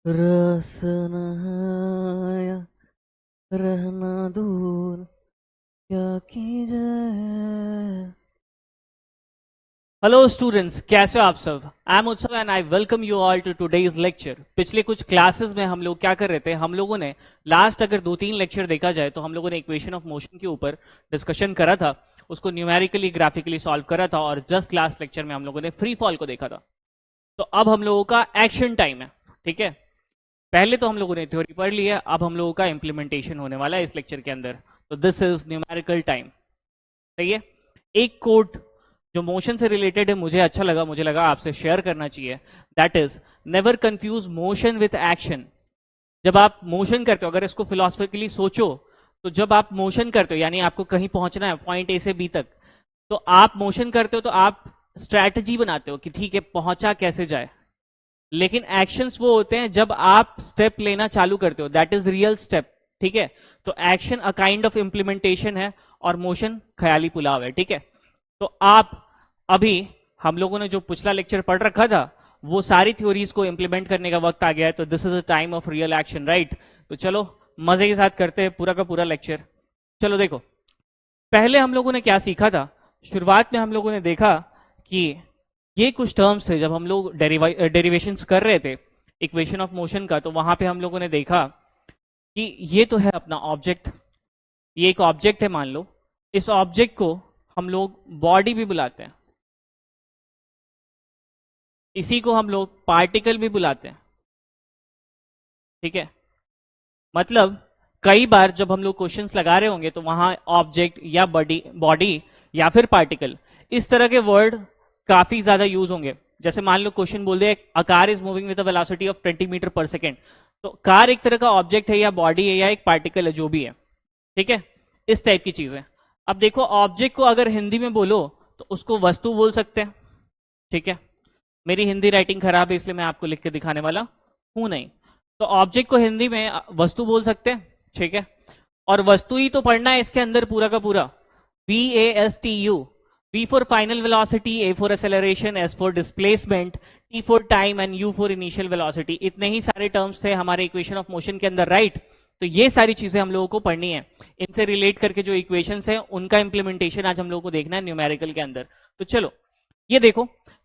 रस नहाया रहना दूर क्या कीजिए। हेलो स्टूडेंट्स, कैसे हो आप सब। I am Utsav and I welcome you all to today's lecture. पिछले कुछ क्लासेस में हम लोग क्या कर रहे थे, हम लोगों ने लास्ट अगर 2-3 लेक्चर देखा जाए तो हम लोगों ने इक्वेशन ऑफ मोशन के ऊपर डिस्कशन करा था, उसको न्यूमेरिकली ग्राफिकली सॉल्व करा था, और जस्ट लास्ट लेक्चर में हम लोगों ने फ्री फॉल को देखा था। तो अब हम लोगों का एक्शन टाइम है, ठीक है। पहले तो हम लोगों ने थ्योरी पढ़ ली है, अब हम लोगों का इंप्लीमेंटेशन होने वाला है इस लेक्चर के अंदर। तो दिस इज न्यूमेरिकल टाइम, सही है। एक कोड जो मोशन से रिलेटेड है, मुझे अच्छा लगा, मुझे लगा आपसे शेयर करना चाहिए। That is, never confuse motion with action. जब आप मोशन करते हो, अगर इसको फिलोसफिकली सोचो, तो जब आप मोशन करते हो यानी आपको कहीं पहुंचना है पॉइंट ए से बी तक, तो आप मोशन करते हो तो आप स्ट्रैटेजी बनाते हो कि ठीक है पहुंचा कैसे जाए। लेकिन एक्शंस वो होते हैं जब आप स्टेप लेना चालू करते हो, दैट इज रियल स्टेप, ठीक है। तो action a kind of implementation है और मोशन ख्याली पुलाव है, ठीक है। तो आप अभी, हम लोगों ने जो पिछला लेक्चर पढ़ रखा था वो सारी थ्योरीज को इंप्लीमेंट करने का वक्त आ गया है। तो this is a time of real action, right. तो चलो मजे के साथ करते हैं पूरा का पूरा लेक्चर। चलो देखो, पहले हम लोगों ने क्या सीखा था। शुरुआत में हम लोगों ने देखा कि ये कुछ टर्म्स थे, जब हम लोग डेरिवेशंस कर रहे थे इक्वेशन ऑफ मोशन का, तो वहां पे हम लोगों ने देखा कि ये तो है अपना ऑब्जेक्ट, ये एक ऑब्जेक्ट है मान लो। इस ऑब्जेक्ट को हम लोग बॉडी भी बुलाते हैं, इसी को हम लोग पार्टिकल भी बुलाते हैं, ठीक है। मतलब कई बार जब हम लोग क्वेश्चंस लगा रहे होंगे तो वहां ऑब्जेक्ट या बॉडी बॉडी या फिर पार्टिकल, इस तरह के वर्ड काफी ज्यादा यूज होंगे। जैसे मान लो क्वेश्चन बोल दे a car is moving with a velocity of 20 metre per second, तो कार एक तरह का ऑब्जेक्ट है या बॉडी है या एक पार्टिकल है, जो भी है, ठीक है। इस टाइप की चीजें। अब देखो, ऑब्जेक्ट को अगर हिंदी में बोलो तो उसको वस्तु बोल सकते हैं, ठीक है। मेरी हिंदी राइटिंग खराब है इसलिए मैं आपको लिख के दिखाने वाला हूं नहीं। तो ऑब्जेक्ट को हिंदी में वस्तु बोल सकते हैं, ठीक है। और वस्तु ही तो पढ़ना है इसके अंदर पूरा का पूरा। VASTU, V for final velocity, A for acceleration, S for displacement, T for time and U for initial velocity. इतने ही सारे टर्म्स थे हमारे इक्वेशन ऑफ मोशन के अंदर, राइट। तो ये सारी चीजें हम लोगों को पढ़नी है। इनसे रिलेट करके जो इक्वेशंस हैं उनका इंप्लीमेंटेशन आज हम लोगों को देखना है न्यूमेरिकल के अंदर। तो चलो ये देखो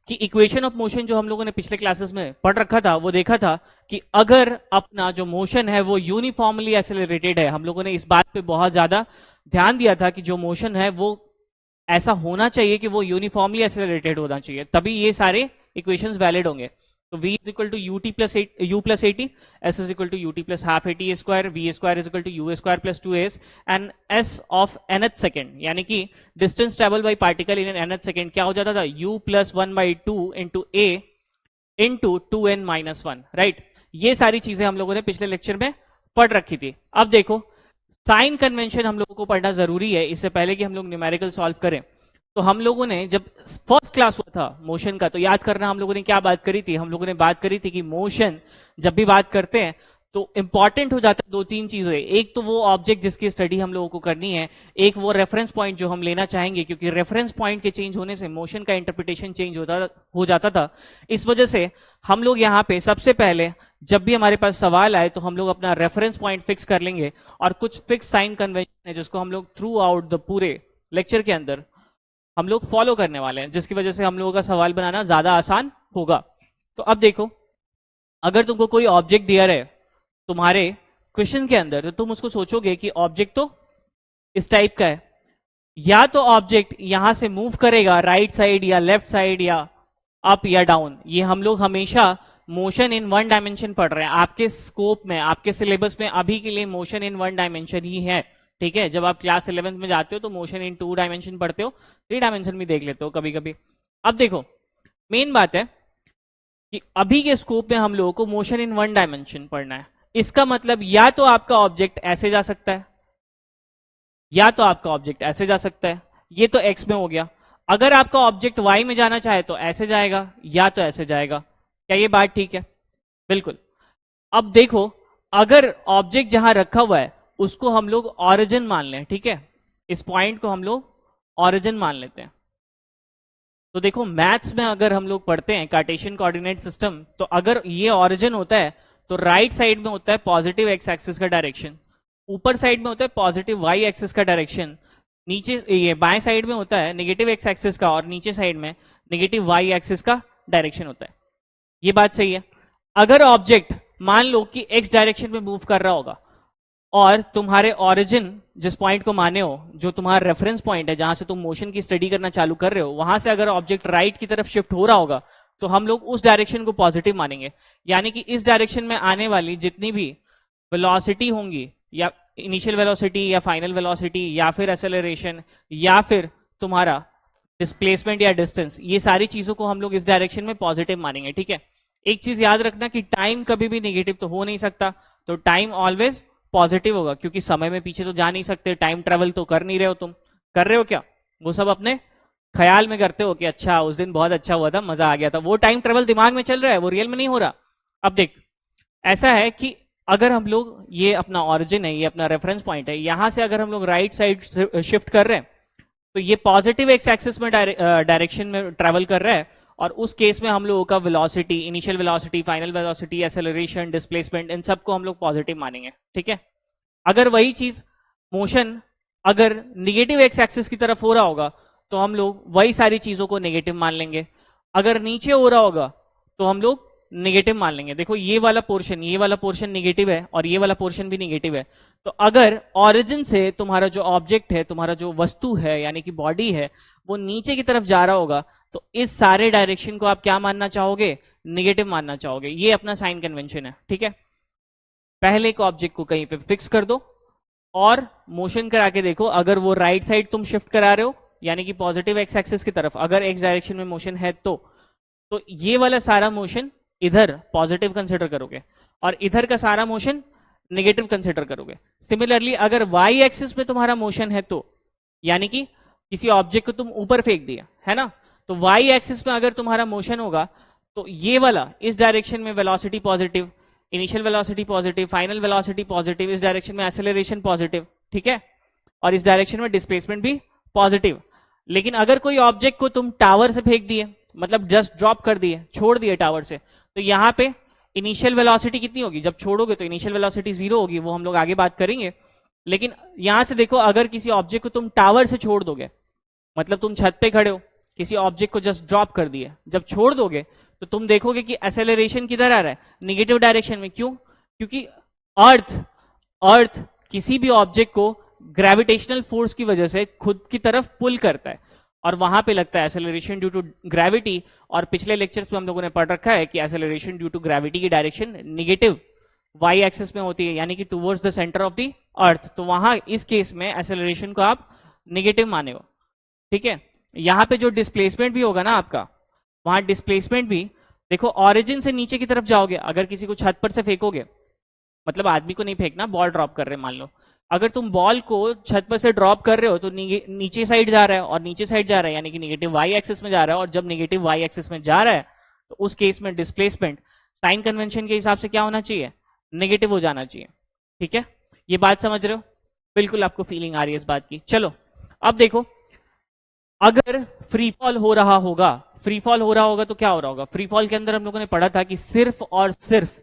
कि इक्वेशन ऑफ मोशन जो हम लोगों ने पिछले क्लासेस में पढ़ रखा था, वो देखा था कि अगर अपना जो मोशन है वो यूनिफॉर्मली एक्सेलरेटेड है, हम लोगों ने इस बात पे बहुत ज्यादा ध्यान दिया था कि जो मोशन है वो ऐसा होना चाहिए कि वो यूनिफॉर्मली एक्सेलरेटेड होना चाहिए, तभी ये सारे इक्वेशंस वैलिड होंगे। तो v is equal to you plus AT, S is equal to UT plus half eighty square, V square is equal to you square plus 2s, and S of nth second, यानी कि distance travel by particle in N nth second क्या हो जाता था, u plus 1/2 into a into 2n-1, right. ये सारी चीजें हम लोगों ने पिछले लेक्चर में पढ़ रखी थी। अब देखो, साइन कन्वेंशन हम लोगों को पढ़ना जरूरी है इससे पहले कि हम लोग न्यूमेरिकल सॉल्व करें। तो हम लोगों ने जब फर्स्ट क्लास हुआ था मोशन का, तो याद करना हम लोगों ने क्या बात करी थी। हम लोगों ने बात करी थी कि मोशन जब भी बात करते हैं तो इंपॉर्टेंट हो जाता है 2-3 चीजें। एक तो वो ऑब्जेक्ट जिसकी स्टडी हम लोगों को करनी है, एक वो रेफरेंस पॉइंट जो हम लेना चाहेंगे, क्योंकि रेफरेंस पॉइंट के चेंज होने से मोशन का इंटरप्रिटेशन चेंज हो जाता था। इस वजह से हम लोग यहाँ पे सबसे पहले जब भी हमारे पास सवाल आए तो हम लोग अपना रेफरेंस पॉइंट फिक्स कर लेंगे, और कुछ फिक्स साइन कन्वेंशन है जिसको हम लोग थ्रू आउट द पूरे लेक्चर के अंदर हम लोग फॉलो करने वाले हैं, जिसकी वजह से हम लोगों का सवाल बनाना ज्यादा आसान होगा। तो अब देखो, अगर तुमको कोई ऑब्जेक्ट दिया रहे तुम्हारे क्वेश्चन के अंदर, तो तुम उसको सोचोगे कि ऑब्जेक्ट तो इस टाइप का है, या तो ऑब्जेक्ट यहां से मूव करेगा राइट साइड या लेफ्ट साइड या अप या डाउन। ये हम लोग हमेशा मोशन इन वन डायमेंशन पढ़ रहे हैं। आपके स्कोप में, आपके सिलेबस में अभी के लिए मोशन इन वन डायमेंशन ही है, ठीक है। जब आप क्लास 11th में जाते हो तो मोशन इन 2 डायमेंशन पढ़ते हो, 3 डायमेंशन भी देख लेते हो कभी कभी। अब देखो, मेन बात है कि अभी के स्कोप में हम लोगों को मोशन इन वन डायमेंशन पढ़ना है। इसका मतलब या तो आपका ऑब्जेक्ट ऐसे जा सकता है, या तो आपका ऑब्जेक्ट ऐसे जा सकता है। ये तो एक्स में हो गया। अगर आपका ऑब्जेक्ट वाई में जाना चाहे तो ऐसे जाएगा या तो ऐसे जाएगा। क्या ये बात ठीक है? बिल्कुल। अब देखो, अगर ऑब्जेक्ट जहां रखा हुआ है उसको हम लोग ऑरिजिन मान लें, ठीक है। इस पॉइंट को हम लोग ऑरिजिन मान लेते हैं। तो देखो, मैथ्स में अगर हम लोग पढ़ते हैं कार्टेशियन कोऑर्डिनेट सिस्टम, तो अगर ये ऑरिजिन होता है तो राइट साइड में होता है पॉजिटिव एक्स एक्सिस का डायरेक्शन, ऊपर साइड में होता है पॉजिटिव वाई एक्सिस का डायरेक्शन, नीचे ये बाएं साइड में होता है नेगेटिव एक्स एक्सिस का, और नीचे साइड में नेगेटिव वाई एक्सिस का डायरेक्शन होता है। ये बात सही है। अगर ऑब्जेक्ट मान लो कि एक्स डायरेक्शन में मूव कर रहा होगा और तुम्हारे ओरिजिन जिस पॉइंट को माने हो, जो तुम्हारा रेफरेंस पॉइंट है जहां से तुम मोशन की स्टडी करना चालू कर रहे हो, वहां से अगर ऑब्जेक्ट राइट की तरफ शिफ्ट हो रहा होगा तो हम लोग उस डायरेक्शन को पॉजिटिव मानेंगे। यानी कि इस डायरेक्शन में आने वाली जितनी भी वेलोसिटी होंगी, या इनिशियल वेलोसिटी या फाइनल वेलोसिटी या फिर एक्सेलरेशन या फिर तुम्हारा डिस्प्लेसमेंट या डिस्टेंस, ये सारी चीजों को हम लोग इस डायरेक्शन में पॉजिटिव मानेंगे। ठीक है, एक चीज याद रखना कि टाइम कभी भी नेगेटिव तो हो नहीं सकता, तो टाइम ऑलवेज पॉजिटिव होगा, क्योंकि समय में पीछे तो जा नहीं सकते, टाइम ट्रेवल तो कर नहीं रहे हो, तुम कर रहे हो क्या? वो सब अपने ख्याल में करते हो कि अच्छा उस दिन बहुत अच्छा हुआ था, मजा आ गया था, वो टाइम ट्रेवल दिमाग में चल रहा है, वो रियल में नहीं हो रहा। अब देख, ऐसा है कि अगर हम लोग, ये अपना ऑरिजिन है, ये अपना रेफरेंस पॉइंट है, यहां से अगर हम लोग राइट साइड शिफ्ट कर रहे हैं तो ये पॉजिटिव एक्स एक्सिस में डायरेक्शन में ट्रेवल कर रहा है, और उस केस में हम लोगों का velocity, initial velocity, final velocity, acceleration, displacement, इन सबको हम लोग पॉजिटिव मानेंगे। ठीक है, अगर वही चीज मोशन अगर निगेटिव एक्स एक्सिस की तरफ हो रहा होगा तो हम लोग वही सारी चीजों को नेगेटिव मान लेंगे, अगर नीचे हो रहा होगा तो हम लोग नेगेटिव मान लेंगे। देखो ये वाला पोर्शन नेगेटिव है और ये वाला पोर्शन भी नेगेटिव है, तो अगर ओरिजिन से तुम्हारा जो ऑब्जेक्ट है, तुम्हारा जो वस्तु है यानी कि बॉडी है, वो नीचे की तरफ जा रहा होगा तो इस सारे डायरेक्शन को आप क्या मानना चाहोगे? नेगेटिव मानना चाहोगे। ये अपना साइन कन्वेंशन है। ठीक है, पहले एक ऑब्जेक्ट को कहीं पे फिक्स कर दो और मोशन करा के देखो, अगर वो राइट साइड तुम शिफ्ट करा रहे हो यानी कि पॉजिटिव एक्स एक्सिस की तरफ, अगर एक्स डायरेक्शन में मोशन है तो ये वाला सारा मोशन इधर पॉजिटिव कंसिडर करोगे और इधर का सारा मोशन नेगेटिव कंसिडर करोगे। सिमिलरली अगर वाई एक्सिस में तुम्हारा मोशन है तो, यानी कि किसी ऑब्जेक्ट को तुम ऊपर फेंक दिया है ना, तो वाई एक्सिस में अगर तुम्हारा मोशन होगा तो ये वाला इस डायरेक्शन में velocity positive, initial velocity positive, final velocity positive, इस डायरेक्शन में एक्सेलरेशन पॉजिटिव। ठीक है, और इस डायरेक्शन में डिस्प्लेसमेंट भी पॉजिटिव। लेकिन अगर कोई ऑब्जेक्ट को तुम टावर से फेंक दिए, मतलब जस्ट ड्रॉप कर दिए, छोड़ दिए टावर से, तो यहां पे इनिशियल वेलोसिटी कितनी होगी? जब छोड़ोगे तो इनिशियल वेलोसिटी 0 होगी, वो हम लोग आगे बात करेंगे। लेकिन यहां से देखो, अगर किसी ऑब्जेक्ट को तुम टावर से छोड़ दोगे, मतलब तुम छत पे खड़े हो, किसी ऑब्जेक्ट को जस्ट ड्रॉप कर दिए, जब छोड़ दोगे तो तुम देखोगे कि एक्सेलरेशन किधर आ रहा है? नेगेटिव डायरेक्शन में। क्यों? क्योंकि अर्थ किसी भी ऑब्जेक्ट को ग्रेविटेशनल फोर्स की वजह से खुद की तरफ पुल करता है और वहां पे लगता है एक्सेलरेशन ड्यू टू ग्रेविटी। और पिछले लेक्चर्स में हम लोगों ने पढ़ रखा है कि एक्सेलरेशन ड्यू टू ग्रेविटी की डायरेक्शन नेगेटिव वाई एक्सिस में होती है, यानी कि towards the centre of the earth. तो वहां इस केस में एक्सेलरेशन को आप नेगेटिव माने हो। ठीक है, यहां पे जो डिस्प्लेसमेंट भी होगा ना आपका, वहां डिस्प्लेसमेंट भी देखो, ऑरिजिन से नीचे की तरफ जाओगे, अगर किसी को छत पर से फेंकोगे, मतलब आदमी को नहीं फेंकना, बॉल ड्रॉप कर रहे हैं मान लो, अगर तुम बॉल को छत पर से ड्रॉप कर रहे हो तो नीचे साइड जा रहा है, और नीचे साइड जा रहा है यानी कि नेगेटिव वाई एक्सिस में जा रहा है, और जब नेगेटिव वाई एक्सिस में जा रहा है तो उस केस में डिस्प्लेसमेंट साइन कन्वेंशन के हिसाब से क्या होना चाहिए? नेगेटिव हो जाना चाहिए। ठीक है, ये बात समझ रहे हो? बिल्कुल आपको फीलिंग आ रही है इस बात की। चलो अब देखो, अगर फ्री फॉल हो रहा होगा, तो क्या हो रहा होगा? फ्री फॉल के अंदर हम लोगों ने पढ़ा था कि सिर्फ और सिर्फ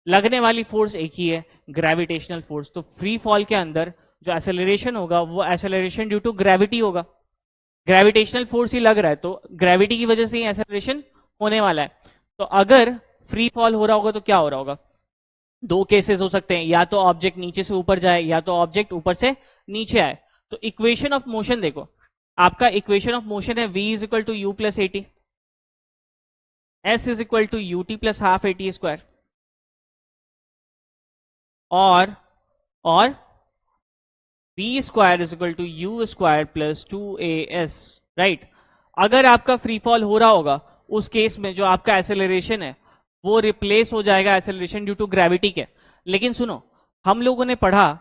लगने वाली फोर्स एक ही है, ग्रेविटेशनल फोर्स। तो फ्री फॉल के अंदर जो एक्सेलरेशन होगा वो एक्सेलरेशन ड्यू टू ग्रेविटी होगा। ग्रेविटेशनल फोर्स ही लग रहा है तो ग्रेविटी की वजह से ही एक्सेलरेशन होने वाला है। तो अगर फ्री फॉल हो रहा होगा तो क्या हो रहा होगा? दो केसेस हो सकते हैं, या तो ऑब्जेक्ट नीचे से ऊपर जाए या तो ऑब्जेक्ट ऊपर से नीचे आए। तो इक्वेशन ऑफ मोशन देखो, आपका इक्वेशन ऑफ मोशन है v is equal to you plus A T, S is equal to U T plus half A T square, और v square is equal to you square plus 2as, right. अगर आपका free fall हो रहा होगा उस case में जो आपका एक्सेलरेशन है वो रिप्लेस हो जाएगा एक्सेलरेशन ड्यू टू ग्रेविटी के। लेकिन सुनो, हम लोगों ने पढ़ा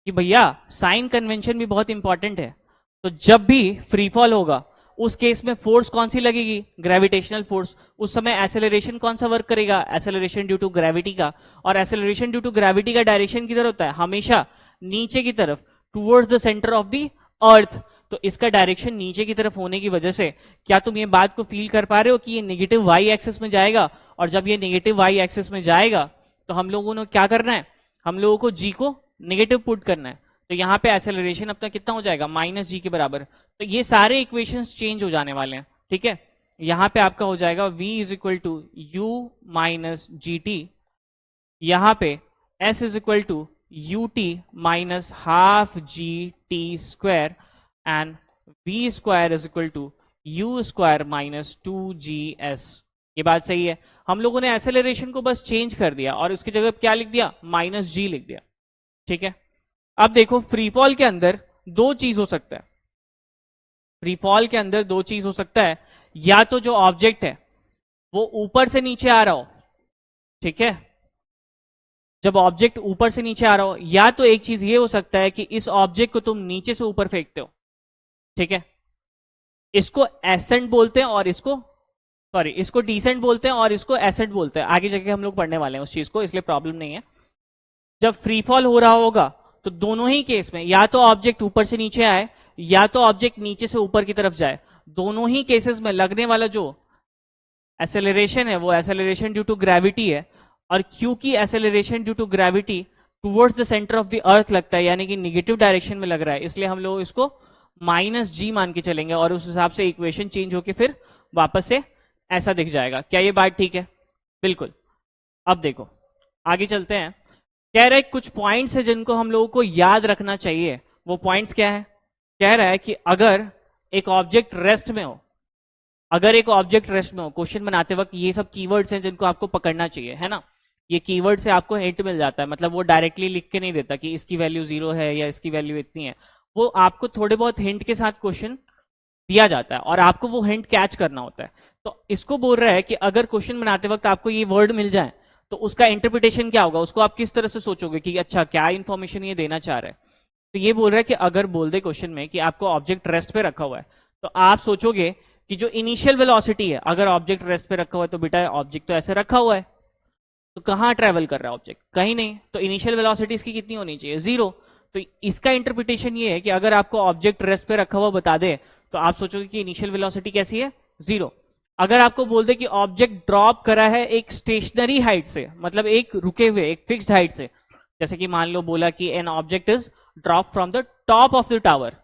कि भैया साइन कन्वेंशन भी बहुत इंपॉर्टेंट है। तो जब भी फ्री फॉल होगा उस केस में फोर्स कौन सी लगेगी? Gravitational force. उस समय एक्सेलरेशन कौन सा वर्क करेगा? एक्सेलरेशन ड्यू टू ग्रेविटी का। और एक्सेलरेशन ड्यू टू ग्रेविटी का डायरेक्शन किधर होता है? हमेशा नीचे की तरफ, towards the centre of the earth. तो इसका डायरेक्शन नीचे की तरफ होने की वजह से क्या तुम ये बात को फील कर पा रहे हो कि ये नेगेटिव वाई एक्सिस में जाएगा, और जब ये नेगेटिव वाई एक्सिस में जाएगा तो हम लोगों ने क्या करना है, हम लोगों को जी को नेगेटिव पुट करना है। तो यहाँ पे एक्सेलरेशन अपना कितना हो जाएगा, माइनस जी के बराबर। तो ये सारे इक्वेशंस चेंज हो जाने वाले हैं, ठीक है। यहाँ पे आपका हो जाएगा v is equal to u minus g t, यहाँ पे s is equal to you t minus half g t square and v square is equal to you square minus two g s. ये बात सही है। हम लोगों ने acceleration को बस चेंज कर दिया और उसकी जगह क्या लिख दिया, माइनस जी लिख दिया, ठीक है। अब देखो फ्री फॉल के अंदर दो चीज हो सकता है, फ्री फॉल के अंदर दो चीज हो सकता है, या तो जो ऑब्जेक्ट है वो ऊपर से नीचे आ रहा हो, ठीक है, जब ऑब्जेक्ट ऊपर से नीचे आ रहा हो, या तो एक चीज ये हो सकता है कि इस ऑब्जेक्ट को तुम नीचे से ऊपर फेंकते हो, ठीक है। इसको एसेंट बोलते हैं और इसको इसको डिसेंट बोलते हैं और इसको एसेंट बोलते हैं। आगे जाके हम लोग पढ़ने वाले हैं उस चीज को, इसलिए प्रॉब्लम नहीं है। जब फ्री फॉल हो रहा होगा तो दोनों ही केस में या तो ऑब्जेक्ट ऊपर से नीचे आए या तो ऑब्जेक्ट नीचे से ऊपर की तरफ जाए, दोनों ही केसेस में लगने वाला जो एक्सेलरेशन है वो एक्सेलरेशन ड्यू टू ग्रेविटी है। और क्योंकि acceleration due to gravity towards the centre of the earth लगता है, यानी कि निगेटिव डायरेक्शन में लग रहा है, इसलिए हम लोग इसको माइनस जी मान के चलेंगे और उस हिसाब से इक्वेशन चेंज होके फिर वापस से ऐसा दिख जाएगा। क्या ये बात ठीक है? बिल्कुल। अब देखो आगे चलते हैं। कह रहा है कुछ पॉइंट्स है जिनको हम लोगों को याद रखना चाहिए। वो पॉइंट्स क्या है? कह रहा है कि अगर एक ऑब्जेक्ट रेस्ट में हो, अगर एक ऑब्जेक्ट रेस्ट में हो, क्वेश्चन बनाते वक्त ये सब कीवर्ड्स हैं जिनको आपको पकड़ना चाहिए, है ना। ये कीवर्ड से आपको हिंट मिल जाता है, मतलब वो डायरेक्टली लिख के नहीं देता कि इसकी वैल्यू 0 है या इसकी वैल्यू इतनी है। वो आपको थोड़े बहुत हिंट के साथ क्वेश्चन दिया जाता है और आपको वो हिंट कैच करना होता है। तो इसको बोल रहा है कि अगर क्वेश्चन बनाते वक्त आपको ये वर्ड मिल जाए तो उसका इंटरप्रिटेशन क्या होगा, उसको आप किस तरह से सोचोगे कि अच्छा क्या इंफॉर्मेशन ये देना चाह रहा है। तो ये बोल रहा है कि अगर बोल दे क्वेश्चन में कि आपको ऑब्जेक्ट रेस्ट पे रखा हुआ है, तो आप सोचोगे कि जो इनिशियल वेलोसिटी है, अगर ऑब्जेक्ट रेस्ट पे रखा हुआ है तो बेटा ऑब्जेक्ट तो ऐसे रखा हुआ है, तो कहां ट्रेवल कर रहा है ऑब्जेक्ट, कहीं नहीं। तो इनिशियल वेलोसिटी इसकी कितनी होनी चाहिए, 0। तो इसका इंटरप्रिटेशन ये है कि अगर आपको ऑब्जेक्ट रेस्ट पे रखा हुआ बता दे तो आप सोचोगे कि इनिशियल वेलोसिटी कैसी है, 0। अगर आपको बोल दे कि ऑब्जेक्ट ड्रॉप करा है एक स्टेशनरी हाइट से, मतलब एक रुके हुए एक फिक्स्ड हाइट से, जैसे कि मान लो बोला कि an object is drop from the top of the tower.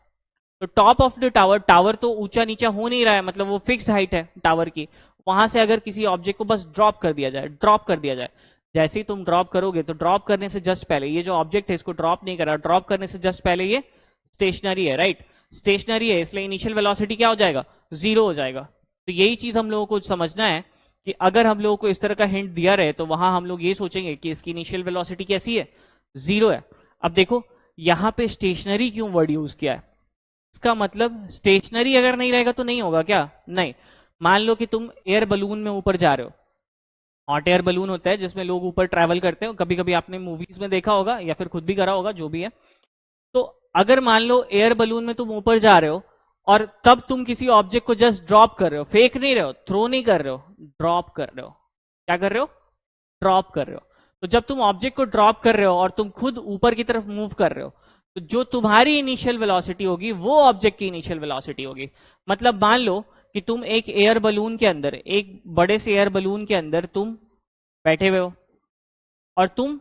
तो top of the tower, tower तो ऊंचा नीचा हो नहीं रहा है, मतलब वो फिक्स्ड हाइट है टावर की, वहां से अगर किसी ऑब्जेक्ट को बस ड्रॉप कर दिया जाए, ड्रॉप कर दिया जाए, जैसे ही तुम ड्रॉप करोगे तो ड्रॉप करने से जस्ट पहले ये जो ऑब्जेक्ट है इसको ड्रॉप नहीं करा, ड्रॉप करने से जस्ट पहले ये स्टेशनरी है, राइट, स्टेशनरी है, इसलिए इनिशियल वेलोसिटी क्या हो जाएगा, 0 हो जाएगा। तो यही चीज हम लोगों को समझना है कि अगर हम लोगों को इस तरह का हिंट दिया रहे तो वहां हम लोग ये सोचेंगे कि इसकी इनिशियल वेलोसिटी कैसी है, 0 है। अब देखो यहां पे स्टेशनरी क्यों वर्ड यूज किया है, इसका मतलब स्टेशनरी अगर नहीं रहेगा तो नहीं होगा क्या, नहीं। मान लो कि तुम एयर बलून में ऊपर जा रहे हो, हॉट एयर बलून होता है जिसमें लोग ऊपर ट्रैवल करते हो, कभी कभी आपने मूवीज में देखा होगा या फिर खुद भी करा होगा, जो भी है। तो अगर मान लो एयर बलून में तुम ऊपर जा रहे हो और तब तुम किसी ऑब्जेक्ट को जस्ट ड्रॉप कर रहे हो, फेंक नहीं रहे हो, थ्रो नहीं कर रहे हो, ड्रॉप कर रहे हो, क्या कर रहे हो, ड्रॉप कर रहे हो। तो जब तुम ऑब्जेक्ट को ड्रॉप कर रहे हो और तुम खुद ऊपर की तरफ मूव कर रहे हो, तो जो तुम्हारी इनिशियल वेलोसिटी होगी वो ऑब्जेक्ट की इनिशियल वेलोसिटी होगी। मतलब मान लो कि तुम एक एयर बलून के अंदर, एक बड़े से एयर बलून के अंदर तुम बैठे हुए हो और तुम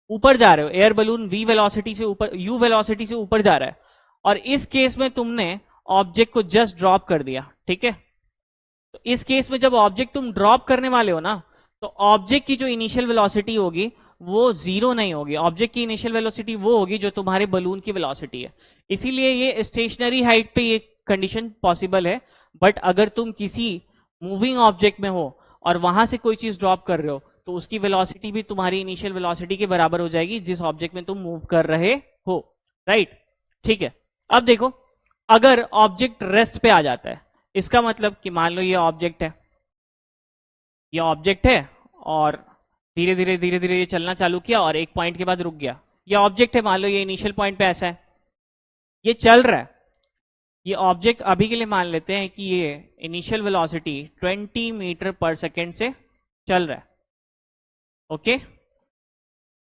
ऊपर जा रहे हो, एयर बलून v वेलोसिटी से ऊपर, u वेलोसिटी से ऊपर जा रहा है, और इस केस में तुमने ऑब्जेक्ट को जस्ट ड्रॉप कर दिया, ठीक है। तो इस केस में जब ऑब्जेक्ट तुम ड्रॉप करने वाले हो ना, तो ऑब्जेक्ट की जो इनिशियल वेलोसिटी होगी वो 0 नहीं होगी, ऑब्जेक्ट की इनिशियल वेलोसिटी वो होगी जो तुम्हारे बलून की वेलोसिटी है। इसीलिए ये स्टेशनरी हाइट पे ये कंडीशन पॉसिबल है। बट अगर तुम किसी मूविंग ऑब्जेक्ट में हो और वहां से कोई चीज ड्रॉप कर रहे हो तो उसकी वेलोसिटी भी तुम्हारी इनिशियल वेलोसिटी के बराबर हो जाएगी जिस ऑब्जेक्ट में तुम मूव कर रहे हो, राइट, ठीक है। अब देखो अगर ऑब्जेक्ट रेस्ट पे आ जाता है, इसका मतलब कि मान लो ये ऑब्जेक्ट है, ये ऑब्जेक्ट है और धीरे धीरे धीरे धीरे ये चलना चालू किया और एक पॉइंट के बाद रुक गया। ये ऑब्जेक्ट है, मान लो ये इनिशियल पॉइंट पे ऐसा है, ये चल रहा है, ये ऑब्जेक्ट अभी के लिए मान लेते हैं कि ये initial velocity 20 metre per second से चल रहा है, ओके।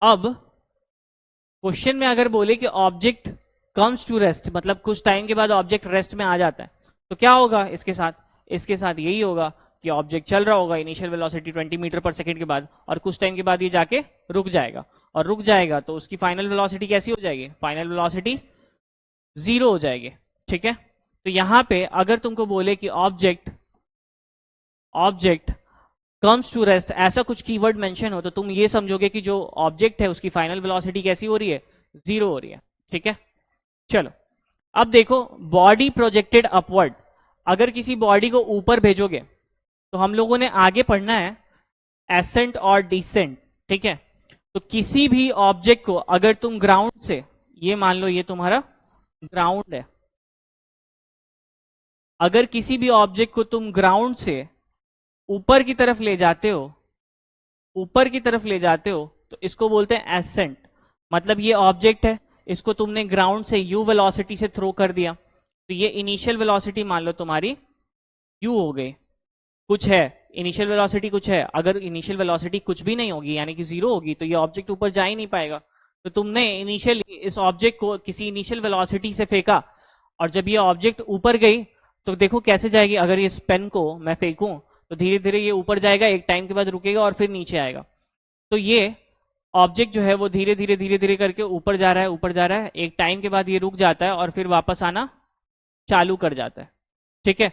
अब क्वेश्चन में अगर बोले कि ऑब्जेक्ट कम्स टू रेस्ट, मतलब कुछ टाइम के बाद ऑब्जेक्ट रेस्ट में आ जाता है, तो क्या होगा इसके साथ, इसके साथ यही होगा कि ऑब्जेक्ट चल रहा होगा इनिशियल वेलोसिटी 20 मीटर पर सेकंड के बाद, और कुछ टाइम के बाद ये जाके रुक जाएगा, और रुक जाएगा तो उसकी फाइनल वेलोसिटी कैसी हो जाएगी? फाइनल वेलोसिटी 0 हो जाएगी। ठीक है, तो यहां पे अगर तुमको बोले कि ऑब्जेक्ट कम्स टू रेस्ट, ऐसा कुछ कीवर्ड मेंशन हो, तो तुम ये समझोगे कि जो ऑब्जेक्ट है उसकी फाइनल वेलोसिटी कैसी हो रही है? 0 हो रही है। ठीक है, चलो अब देखो बॉडी प्रोजेक्टेड अपवर्ड, अगर किसी बॉडी को ऊपर भेजोगे तो हम लोगों ने आगे पढ़ना है एसेंट और डिसेंट। ठीक है, तो किसी भी ऑब्जेक्ट को अगर तुम ग्राउंड से, ये मान लो ये तुम्हारा ग्राउंड है, अगर किसी भी ऑब्जेक्ट को तुम ग्राउंड से ऊपर की तरफ ले जाते हो, ऊपर की तरफ ले जाते हो, तो इसको बोलते हैं एसेंट। मतलब ये ऑब्जेक्ट है, इसको तुमने ग्राउंड से u वेलोसिटी से थ्रो कर दिया, तो ये इनिशियल वेलोसिटी मान लो तुम्हारी u हो गई, कुछ है इनिशियल वेलोसिटी कुछ है। अगर इनिशियल वेलोसिटी कुछ भी नहीं होगी यानी कि 0 होगी तो ये ऑब्जेक्ट ऊपर जा ही नहीं पाएगा। तो तुमने इनिशियल इस ऑब्जेक्ट को किसी इनिशियल वेलोसिटी से फेंका, और जब ये ऑब्जेक्ट ऊपर गई तो देखो कैसे जाएगी। अगर इस पेन को मैं फेंकूं तो धीरे धीरे ये ऊपर जाएगा, एक टाइम के बाद रुकेगा और फिर नीचे आएगा। तो ये ऑब्जेक्ट जो है वो धीरे धीरे करके ऊपर जा रहा है, ऊपर जा रहा है, एक टाइम के बाद ये रुक जाता है और फिर वापस आना चालू कर जाता है। ठीक है,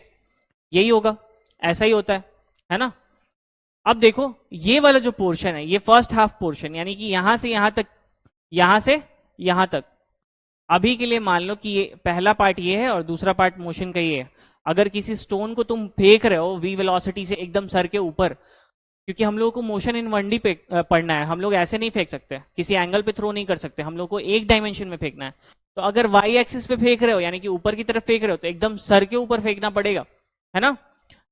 यही होगा, ऐसा ही होता है ना। अब देखो ये वाला जो पोर्शन है, ये फर्स्ट हाफ पोर्शन, यानी कि यहां से यहां तक, यहां से यहां तक, अभी के लिए मान लो कि ये पहला पार्ट ये है और दूसरा पार्ट मोशन का ये है। अगर किसी स्टोन को तुम फेंक रहे हो v वेलोसिटी से एकदम सर के ऊपर, क्योंकि हम लोगों को मोशन इन 1D पे पढ़ना है, हम लोग ऐसे नहीं फेंक सकते, किसी एंगल पे थ्रो नहीं कर सकते, हम लोग को एक डायमेंशन में फेंकना है। तो अगर वाई एक्सिस पे फेंक रहे हो यानी कि ऊपर की तरफ फेंक रहे हो तो एकदम सर के ऊपर फेंकना पड़ेगा, है ना।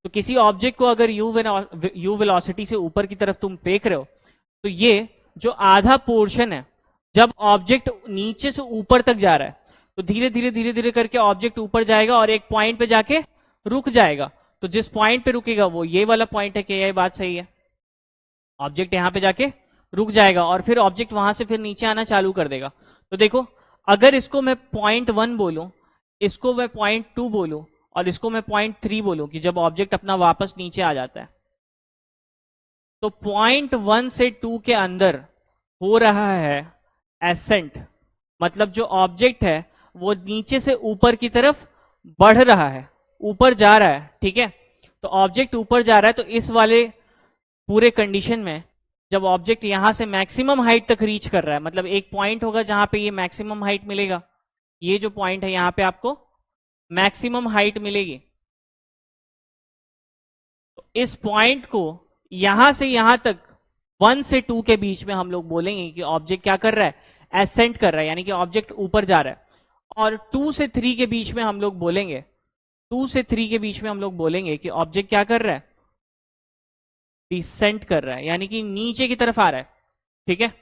तो किसी ऑब्जेक्ट को अगर यू वेलोसिटी से ऊपर की तरफ तुम फेंक रहे हो तो ये जो आधा पोर्शन है, जब ऑब्जेक्ट नीचे से ऊपर तक जा रहा है तो धीरे धीरे करके ऑब्जेक्ट ऊपर जाएगा और एक पॉइंट पे जाके रुक जाएगा। तो जिस पॉइंट पे रुकेगा वो ये वाला पॉइंट है। क्या ये बात सही है? ऑब्जेक्ट यहां पे जाके रुक जाएगा और फिर ऑब्जेक्ट वहां से फिर नीचे आना चालू कर देगा। तो देखो अगर इसको मैं .1 बोलूं, इसको मैं .2 बोलूं और इसको मैं .3 बोलूं कि जब ऑब्जेक्ट अपना वापस नीचे आ जाता है, तो .1 से 2 के अंदर हो रहा है एसेंट, मतलब जो ऑब्जेक्ट है वो नीचे से ऊपर की तरफ बढ़ रहा है, ऊपर जा रहा है। ठीक है, तो ऑब्जेक्ट ऊपर जा रहा है, तो इस वाले पूरे कंडीशन में जब ऑब्जेक्ट यहां से मैक्सिमम हाइट तक रीच कर रहा है, मतलब एक पॉइंट होगा जहां पे ये मैक्सिमम हाइट मिलेगा, ये जो पॉइंट है यहां पे आपको मैक्सिमम हाइट मिलेगी। तो इस पॉइंट को यहां से यहां तक 1 से 2 के बीच में हम लोग बोलेंगे कि ऑब्जेक्ट क्या कर रहा है? एसेंट कर रहा है, यानी कि ऑब्जेक्ट ऊपर जा रहा है। और 2 से 3 के बीच में हम लोग बोलेंगे, 2 से 3 के बीच में हम लोग बोलेंगे कि ऑब्जेक्ट क्या कर रहा है? डिसेंट कर रहा है, यानी कि नीचे की तरफ आ रहा है। ठीक है,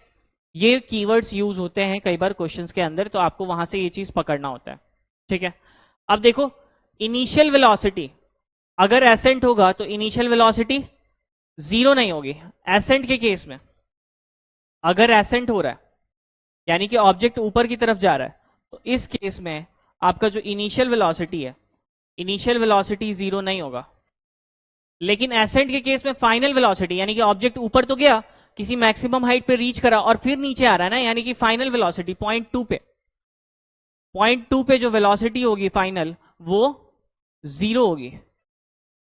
ये कीवर्ड्स यूज होते हैं कई बार क्वेश्चंस के अंदर, तो आपको वहां से ये चीज पकड़ना होता है। ठीक है, अब देखो इनिशियल वेलोसिटी अगर एसेंट होगा तो इनिशियल वेलोसिटी 0 नहीं होगी। एसेंट के केस में अगर एसेंट हो रहा है यानी कि ऑब्जेक्ट ऊपर की तरफ जा रहा है, तो इस केस में आपका जो इनिशियल वेलोसिटी है, इनिशियल वेलोसिटी 0 नहीं होगा। लेकिन एसेंट के केस में फाइनल वेलोसिटी, यानी कि ऑब्जेक्ट ऊपर तो गया, किसी मैक्सिमम हाइट पे रीच करा और फिर नीचे आ रहा है ना, यानी कि फाइनल वेलोसिटी .2 पे, .2 पे जो वेलोसिटी होगी फाइनल वो 0 होगी।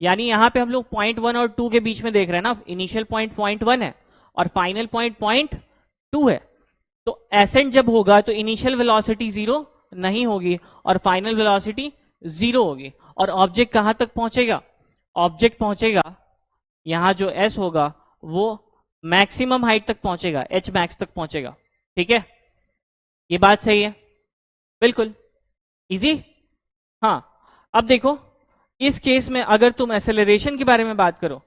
यानी यहां पे हम लोग .1 और 2 के बीच में देख रहे हैं ना, इनिशियल पॉइंट .1 है और फाइनल पॉइंट .2 है। तो एसेंट जब होगा तो इनिशियल वेलोसिटी 0 नहीं होगी और फाइनल वेलोसिटी 0 होगी। और ऑब्जेक्ट कहां तक पहुंचेगा? ऑब्जेक्ट पहुंचेगा यहां जो s होगा वो मैक्सिमम हाइट तक पहुंचेगा, h मैक्स तक पहुंचेगा। ठीक है, ये बात सही है, बिल्कुल इजी। हाँ, अब देखो इस केस में अगर तुम एसेलरेशन के बारे में बात करो,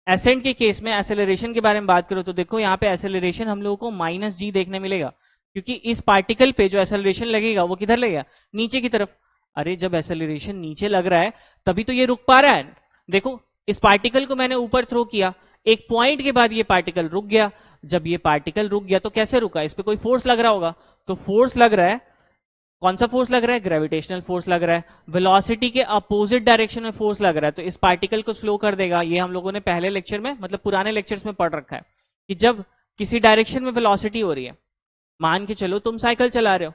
एसेंट के केस में एसेलरेशन के बारे में बात करो, तो देखो यहाँ पे एसेलरेशन हम लोगों को -g देखने मिलेगा, क्योंकि इस पार्टिकल पे जो एसेलरेशन लगेगा वो किधर लगेगा? नीचे की तरफ। अरे जब एसेलरेशन नीचे लग रहा है तभी तो ये रुक पा रहा है। देखो इस पार्टिकल को मैंने ऊपर थ्रो किया, एक पॉइंट के बाद ये पार्टिकल रुक गया। जब ये पार्टिकल रुक गया तो कैसे रुका? इस पे कोई फोर्स लग रहा होगा, तो फोर्स लग रहा है, कौन सा फोर्स लग रहा है? ग्रेविटेशनल फोर्स लग रहा है। वेलोसिटी के अपोजिट डायरेक्शन में फोर्स लग रहा है, तो इस पार्टिकल को स्लो कर देगा। ये हम लोगों ने पहले लेक्चर में, मतलब पुराने लेक्चर्स में पढ़ रखा है कि जब किसी डायरेक्शन में वेलोसिटी हो रही है, मान के चलो तुम साइकिल चला रहे हो,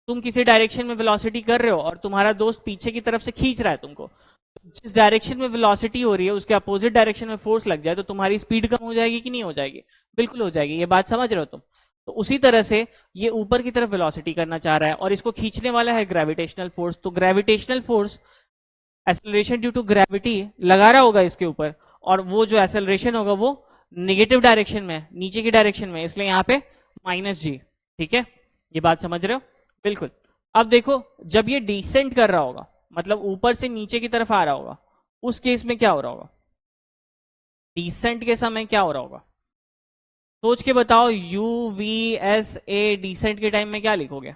तुम किसी डायरेक्शन में वेलोसिटी कर रहे हो और तुम्हारा दोस्त पीछे की तरफ से खींच रहा है तुमको, तो जिस डायरेक्शन में वेलोसिटी हो रही है उसके अपोजिट डायरेक्शन में फोर्स लग जाए तो तुम्हारी स्पीड कम हो जाएगी कि नहीं हो जाएगी? बिल्कुल हो जाएगी। ये बात समझ रहे हो तुम? तो उसी तरह से ये ऊपर की तरफ वेलोसिटी करना चाह रहा है और इसको खींचने वाला है ग्रेविटेशनल फोर्स। तो gravitational force, acceleration due to gravity लगा रहा होगा इसके ऊपर, और वो जो एक्सेलरेशन होगा वो नेगेटिव डायरेक्शन में, नीचे की डायरेक्शन में, इसलिए यहाँ पे -g। ठीक है, ये बात समझ रहे हो? बिल्कुल। अब देखो, जब ये डिसेंट कर रहा होगा, मतलब ऊपर से नीचे की तरफ आ रहा होगा, उस केस में क्या हो रहा होगा? डिसेंट के समय क्या हो रहा होगा? सोच के बताओ। UVSA डिसेंट के टाइम में क्या लिखोगे?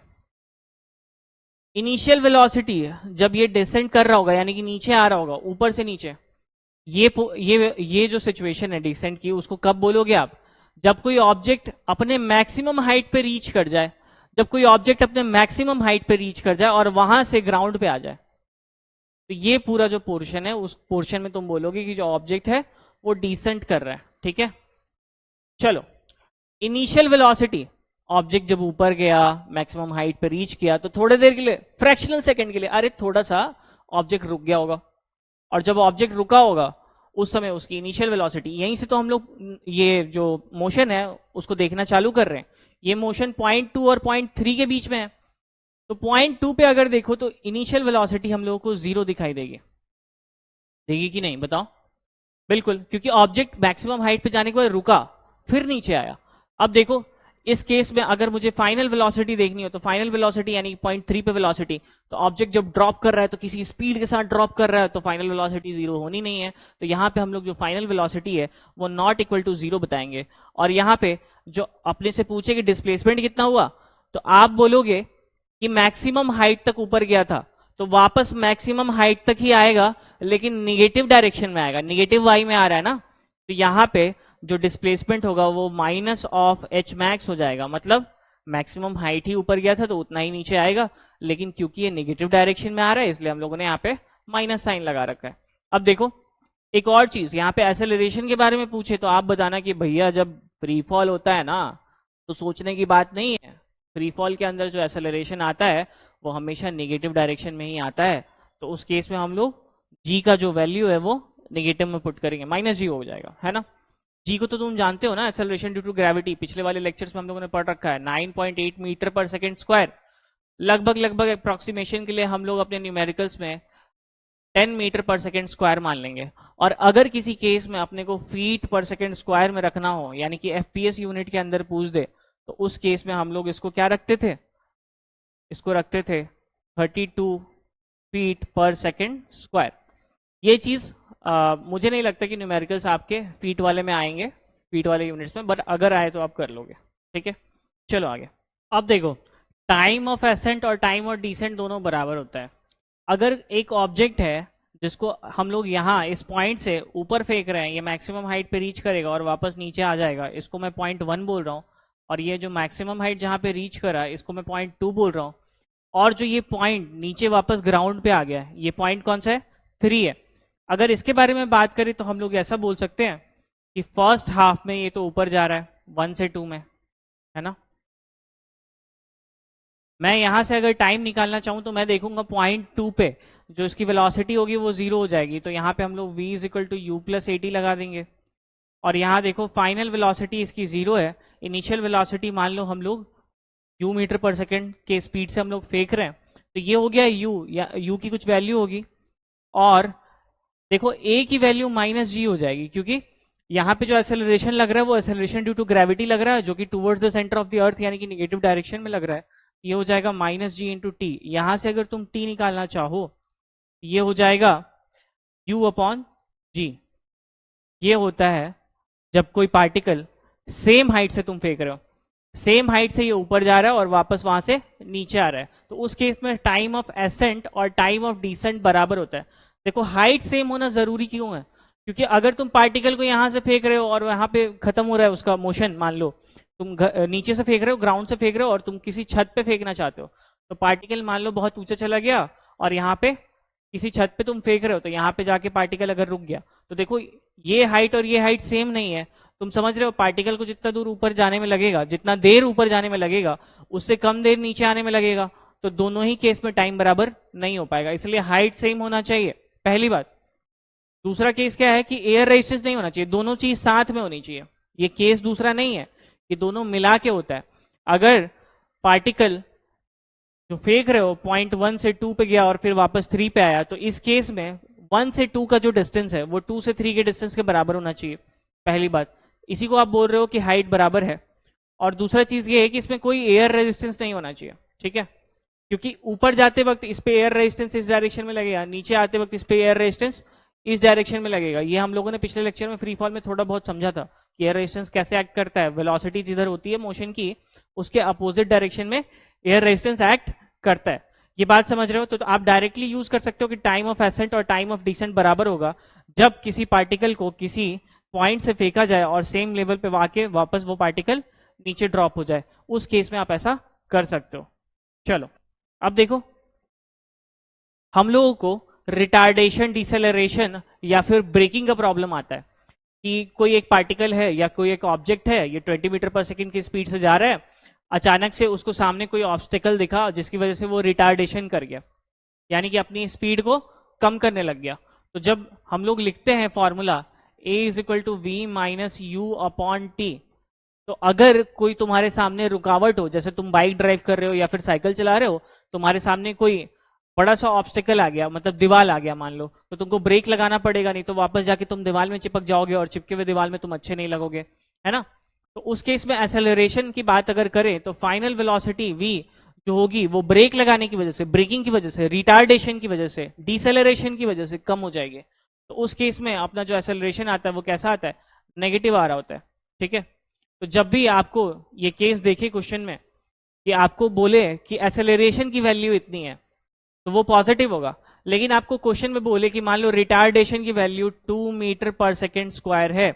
इनिशियल वेलोसिटी जब ये डिसेंट कर रहा होगा, यानी कि नीचे आ रहा होगा, ऊपर से नीचे, ये जो सिचुएशन है डिसेंट की, उसको कब बोलोगे आप? जब कोई ऑब्जेक्ट अपने मैक्सिमम हाइट पे रीच कर जाए, जब कोई ऑब्जेक्ट अपने मैक्सिमम हाइट पे रीच कर जाए और वहां से ग्राउंड पे आ जाए, तो ये पूरा जो पोर्शन है, उस पोर्शन में तुम बोलोगे कि जो ऑब्जेक्ट है वो डिसेंट कर रहा है। ठीक है, चलो। इनिशियल वेलोसिटी, ऑब्जेक्ट जब ऊपर गया, मैक्सिमम हाइट पे रीच किया, तो थोड़ी देर के लिए, फ्रैक्शनल सेकंड के लिए, अरे थोड़ा सा ऑब्जेक्ट रुक गया होगा, और जब ऑब्जेक्ट रुका होगा उस समय उसकी इनिशियल वेलोसिटी, यहीं से तो हम लोग ये जो मोशन है उसको देखना चालू कर रहे हैं। ये मोशन 0.2 और 0.3 के बीच में है, तो 0.2 पे अगर देखो तो इनिशियल वेलोसिटी हम लोगों को 0 दिखाई देगी। देगी कि नहीं बताओ? बिल्कुल, क्योंकि ऑब्जेक्ट मैक्सिमम हाइट पे जाने के बाद रुका, फिर नीचे आया। अब देखो, इस केस में अगर मुझे फाइनल वेलोसिटी देखनी हो, तो फाइनल वेलोसिटी यानी 0.3 पे वेलोसिटी, तो ऑब्जेक्ट जब ड्रॉप कर रहा है तो किसी स्पीड के साथ ड्रॉप कर रहा है, तो फाइनल वेलोसिटी 0 होनी नहीं है। तो यहाँ पे हम लोग जो फाइनल वेलोसिटी है वो नॉट इक्वल टू 0 बताएंगे। और यहाँ पे जो अपने से पूछे कि डिस्प्लेसमेंट कितना हुआ, तो आप बोलोगे कि मैक्सिमम हाइट तक ऊपर गया था, तो वापस मैक्सिमम हाइट तक ही आएगा, लेकिन निगेटिव डायरेक्शन में आएगा, निगेटिव वाई में आ रहा है ना, तो यहाँ पे जो डिस्प्लेसमेंट होगा वो माइनस ऑफ एच मैक्स हो जाएगा। मतलब मैक्सिमम हाइट ही ऊपर गया था तो उतना ही नीचे आएगा, लेकिन क्योंकि ये नेगेटिव डायरेक्शन में आ रहा है इसलिए हम लोगों ने यहाँ पे माइनस साइन लगा रखा है। अब देखो, एक और चीज, यहाँ पे एक्सेलरेशन के बारे में पूछे तो आप बताना कि भैया जब फ्री फॉल होता है ना, तो सोचने की बात नहीं है, फ्री फॉल के अंदर जो एक्सेलरेशन आता है वो हमेशा नेगेटिव डायरेक्शन में ही आता है। तो उस केस में हम लोग जी का जो वैल्यू है वो नेगेटिव में पुट करेंगे, -g हो जाएगा, है ना। जी को तो तुम जानते हो ना, एक्सेलरेशन ड्यू टू ग्रेविटी, पिछले वाले लेक्चर्स में हम लोगों ने पढ़ रखा है, 9.8 मीटर पर सेकेंड स्क्वायर। लगभग अप्रोक्सीमेशन के लिए हम लोग अपने न्यूमेरिकल्स में 10 मीटर पर सेकेंड स्क्वायर मान लेंगे। और अगर किसी केस में अपने को फीट पर सेकेंड स्क्वायर में रखना हो, यानी कि FPS यूनिट के अंदर पूछ दे, तो उस केस में हम लोग इसको क्या रखते थे? इसको रखते थे 32 फीट पर सेकेंड स्क्वायर। ये चीज मुझे नहीं लगता कि न्यूमेरिकल्स आपके फीट वाले में आएंगे, फीट वाले यूनिट्स में, बट अगर आए तो आप कर लोगे। ठीक है, चलो आगे। अब देखो, टाइम ऑफ एसेंट और टाइम ऑफ डिसेंट दोनों बराबर होता है। अगर एक ऑब्जेक्ट है जिसको हम लोग यहाँ इस पॉइंट से ऊपर फेंक रहे हैं, ये मैक्सिमम हाइट पे रीच करेगा और वापस नीचे आ जाएगा, इसको मैं 0.1 बोल रहा हूँ, और ये जो मैक्सिमम हाइट जहाँ पे रीच करा इसको मैं 0.2 बोल रहा हूँ, और जो ये पॉइंट नीचे वापस ग्राउंड पे आ गया है, ये पॉइंट कौन सा है? 3 है। अगर इसके बारे में बात करें तो हम लोग ऐसा बोल सकते हैं कि फर्स्ट हाफ में ये तो ऊपर जा रहा है 1 से 2 में, है ना। मैं यहां से अगर टाइम निकालना चाहूं तो मैं देखूंगा 0.2 पे जो इसकी वेलोसिटी होगी वो 0 हो जाएगी, तो यहाँ पे हम लोग v equal to you plus a t लगा देंगे। और यहाँ देखो, फाइनल वेलोसिटी इसकी 0 है, इनिशियल वेलोसिटी मान लो हम लोग u मीटर पर सेकेंड के स्पीड से हम लोग फेंक रहे हैं, तो ये हो गया u, या u की कुछ वैल्यू होगी, और देखो a की वैल्यू -g हो जाएगी, क्योंकि यहाँ पे जो एक्सेलरेशन लग रहा है वो एक्सेलरेशन ड्यू टू ग्रेविटी लग रहा है, जो कि towards the centre of the अर्थ यानी कि नेगेटिव डायरेक्शन में लग रहा है। ये हो जाएगा -g इंटू टी। यहां से अगर तुम t निकालना चाहो, ये हो जाएगा u अपॉन g। ये होता है जब कोई पार्टिकल सेम हाइट से तुम फेंक रहे हो, सेम हाइट से ये ऊपर जा रहा है और वापस वहां से नीचे आ रहा है, तो उस केस में टाइम ऑफ एसेंट और टाइम ऑफ डिसेंट बराबर होता है। देखो, हाइट सेम होना जरूरी क्यों है? क्योंकि अगर तुम पार्टिकल को यहां से फेंक रहे हो और वहां पे खत्म हो रहा है उसका मोशन, मान लो तुम नीचे से फेंक रहे हो, ग्राउंड से फेंक रहे हो और तुम किसी छत पे फेंकना चाहते हो, तो पार्टिकल मान लो बहुत ऊंचा चला गया और यहाँ पे किसी छत पे तुम फेंक रहे हो, तो यहाँ पे जाके पार्टिकल अगर रुक गया, तो देखो ये हाइट और ये हाइट सेम नहीं है। तुम समझ रहे हो, पार्टिकल को जितना दूर ऊपर जाने में लगेगा, जितना देर ऊपर जाने में लगेगा, उससे कम देर नीचे आने में लगेगा। तो दोनों ही केस में टाइम बराबर नहीं हो पाएगा, इसलिए हाइट सेम होना चाहिए, पहली बात। दूसरा केस क्या है कि एयर रेजिस्टेंस नहीं होना चाहिए, दोनों चीज साथ में होनी चाहिए। ये केस दूसरा नहीं है, ये दोनों मिला के होता है। अगर पार्टिकल जो फेंक रहे हो पॉइंट 1 से 2 पे गया और फिर वापस 3 पे आया, तो इस केस में 1 से 2 का जो डिस्टेंस है वो 2 से 3 के डिस्टेंस के बराबर होना चाहिए, पहली बात। इसी को आप बोल रहे हो कि हाइट बराबर है। और दूसरा चीज ये है कि इसमें कोई एयर रेजिस्टेंस नहीं होना चाहिए, ठीक है, क्योंकि ऊपर जाते वक्त इस पे एयर रेजिस्टेंस इस डायरेक्शन में लगेगा, नीचे आते वक्त इस पे एयर रेजिस्टेंस इस डायरेक्शन में लगेगा। ये हम लोगों ने पिछले लेक्चर में फ्री फॉल में थोड़ा बहुत समझा था कि एयर रेजिस्टेंस कैसे एक्ट करता है। वेलोसिटी जिधर होती है मोशन की, उसके अपोजिट डायरेक्शन में एयर रेजिस्टेंस एक्ट करता है। ये बात समझ रहे हो? तो आप डायरेक्टली यूज कर सकते हो कि टाइम ऑफ एसेंट और टाइम ऑफ डिसेंट बराबर होगा जब किसी पार्टिकल को किसी पॉइंट से फेंका जाए और सेम लेवल पे आके वापस वो पार्टिकल नीचे ड्रॉप हो जाए, उस केस में आप ऐसा कर सकते हो। चलो अब देखो, हम लोगों को रिटार्डेशन, डिसेलरेशन या फिर ब्रेकिंग का प्रॉब्लम आता है कि कोई एक पार्टिकल है या कोई एक ऑब्जेक्ट है, ये 20 मीटर पर सेकंड की स्पीड से जा रहा है, अचानक से उसको सामने कोई ऑब्स्टिकल दिखा जिसकी वजह से वो रिटार्डेशन कर गया, यानी कि अपनी स्पीड को कम करने लग गया। तो जब हम लोग लिखते हैं formula a is equal to v minus u upon t, तो अगर कोई तुम्हारे सामने रुकावट हो, जैसे तुम बाइक ड्राइव कर रहे हो या फिर साइकिल चला रहे हो, तुम्हारे सामने कोई बड़ा सा ऑब्स्टिकल आ गया, मतलब दीवार आ गया मान लो, तो तुमको ब्रेक लगाना पड़ेगा, नहीं तो वापस जाके तुम दीवार में चिपक जाओगे और चिपके हुए दीवार में तुम अच्छे नहीं लगोगे, है ना। तो उस केस में एक्सेलरेशन की बात अगर करें तो फाइनल वेलोसिटी v जो होगी वो ब्रेक लगाने की वजह से, ब्रेकिंग की वजह से, रिटार्डेशन की वजह से, डिसेलरेशन की वजह से कम हो जाएगी। तो उस केस में अपना जो एक्सेलरेशन आता है वो कैसा आता है? नेगेटिव आ रहा होता है, ठीक है। तो जब भी आपको ये केस देखे क्वेश्चन में कि आपको बोले कि एक्सेलरेशन की वैल्यू इतनी है, तो वो पॉजिटिव होगा। लेकिन आपको क्वेश्चन में बोले कि मान लो रिटार्डेशन की value 2 metre per second square है,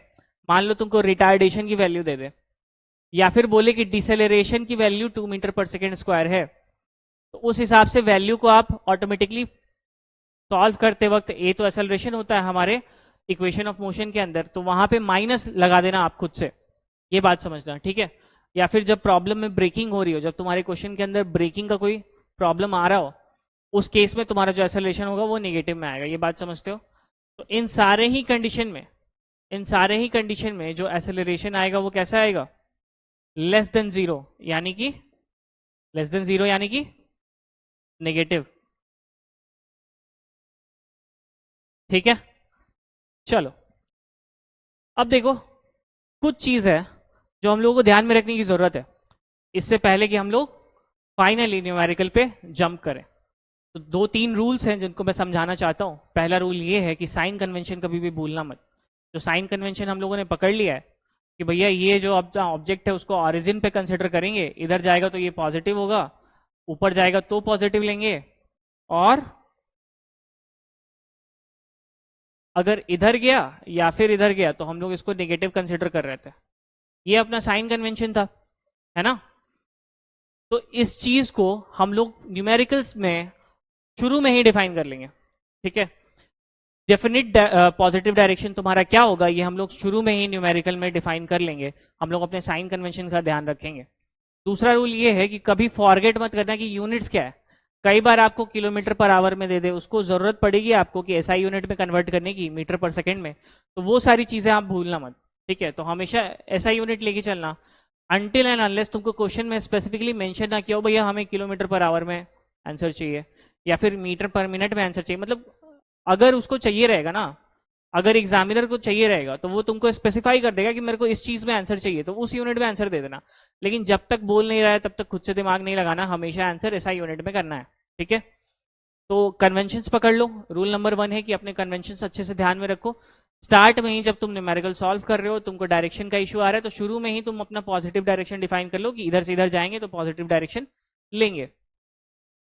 मान लो तुमको रिटार्डेशन की वैल्यू दे दे, या फिर बोले कि डिसेलरेशन की value 2 metre per second square है, तो उस हिसाब से वैल्यू को आप ऑटोमेटिकली सॉल्व करते वक्त, ए तो एक्सेलरेशन होता है हमारे इक्वेशन ऑफ मोशन के अंदर, तो वहां पे माइनस लगा देना आप खुद से, ये बात समझना, ठीक है। या फिर जब प्रॉब्लम में ब्रेकिंग हो रही हो, जब तुम्हारे क्वेश्चन के अंदर ब्रेकिंग का कोई प्रॉब्लम आ रहा हो, उस केस में तुम्हारा जो एक्सेलरेशन होगा वो नेगेटिव में आएगा, ये बात समझते हो। तो इन सारे ही कंडीशन में जो एक्सेलरेशन आएगा वो कैसा आएगा? लेस देन जीरो, यानी कि नेगेटिव, ठीक है। चलो अब देखो, कुछ चीज है जो हम लोगों को ध्यान में रखने की जरूरत है इससे पहले कि हम लोग फाइनली न्यूमेरिकल पे जंप करें। तो 2-3 रूल्स हैं जिनको मैं समझाना चाहता हूं। पहला रूल ये है कि साइन कन्वेंशन कभी भी भूलना मत। जो साइन कन्वेंशन हम लोगों ने पकड़ लिया है कि भैया ये जो ऑब्जेक्ट है उसको ऑरिजिन पे कंसिडर करेंगे, इधर जाएगा तो ये पॉजिटिव होगा, ऊपर जाएगा तो पॉजिटिव लेंगे, और अगर इधर गया या फिर इधर गया तो हम लोग इसको नेगेटिव कंसिडर कर रहे थे। ये अपना साइन कन्वेंशन था, है ना। तो इस चीज को हम लोग न्यूमेरिकल्स में शुरू में ही डिफाइन कर लेंगे, ठीक है। डेफिनिट पॉजिटिव डायरेक्शन तुम्हारा क्या होगा ये हम लोग शुरू में ही न्यूमेरिकल में डिफाइन कर लेंगे, हम लोग अपने साइन कन्वेंशन का ध्यान रखेंगे। दूसरा रूल ये है कि कभी फॉरगेट मत करना कि यूनिट्स क्या है। कई बार आपको किलोमीटर पर आवर में दे दे, उसको जरूरत पड़ेगी आपको कि एसआई यूनिट में कन्वर्ट करने की, मीटर पर सेकेंड में, तो वो सारी चीजें आप भूलना मत, ठीक है। तो हमेशा एसआई यूनिट लेके चलना, अनटिल एंड अनलेस तुमको क्वेश्चन में स्पेसिफिकली मेंशन ना किया हो भैया हमें किलोमीटर पर आवर में आंसर चाहिए या फिर मीटर पर मिनट में आंसर चाहिए। मतलब अगर उसको चाहिए रहेगा ना, अगर एग्जामिनर को चाहिए रहेगा तो वो तुमको स्पेसिफाई कर देगा कि मेरे को इस चीज में आंसर चाहिए, तो उस यूनिट में आंसर दे देना। लेकिन जब तक बोल नहीं रहा है तब तक खुद से दिमाग नहीं लगाना, हमेशा आंसर एसआई यूनिट में करना है, ठीक है। तो कन्वेंशंस पकड़ लो। रूल नंबर 1 है कि अपने कन्वेंशंस अच्छे से ध्यान में रखो। स्टार्ट में ही जब तुम न्यूमेरिकल सॉल्व कर रहे हो, तुमको डायरेक्शन का इशू आ रहा है, तो शुरू में ही तुम अपना पॉजिटिव डायरेक्शन डिफाइन कर लो कि इधर से इधर जाएंगे तो पॉजिटिव डायरेक्शन लेंगे।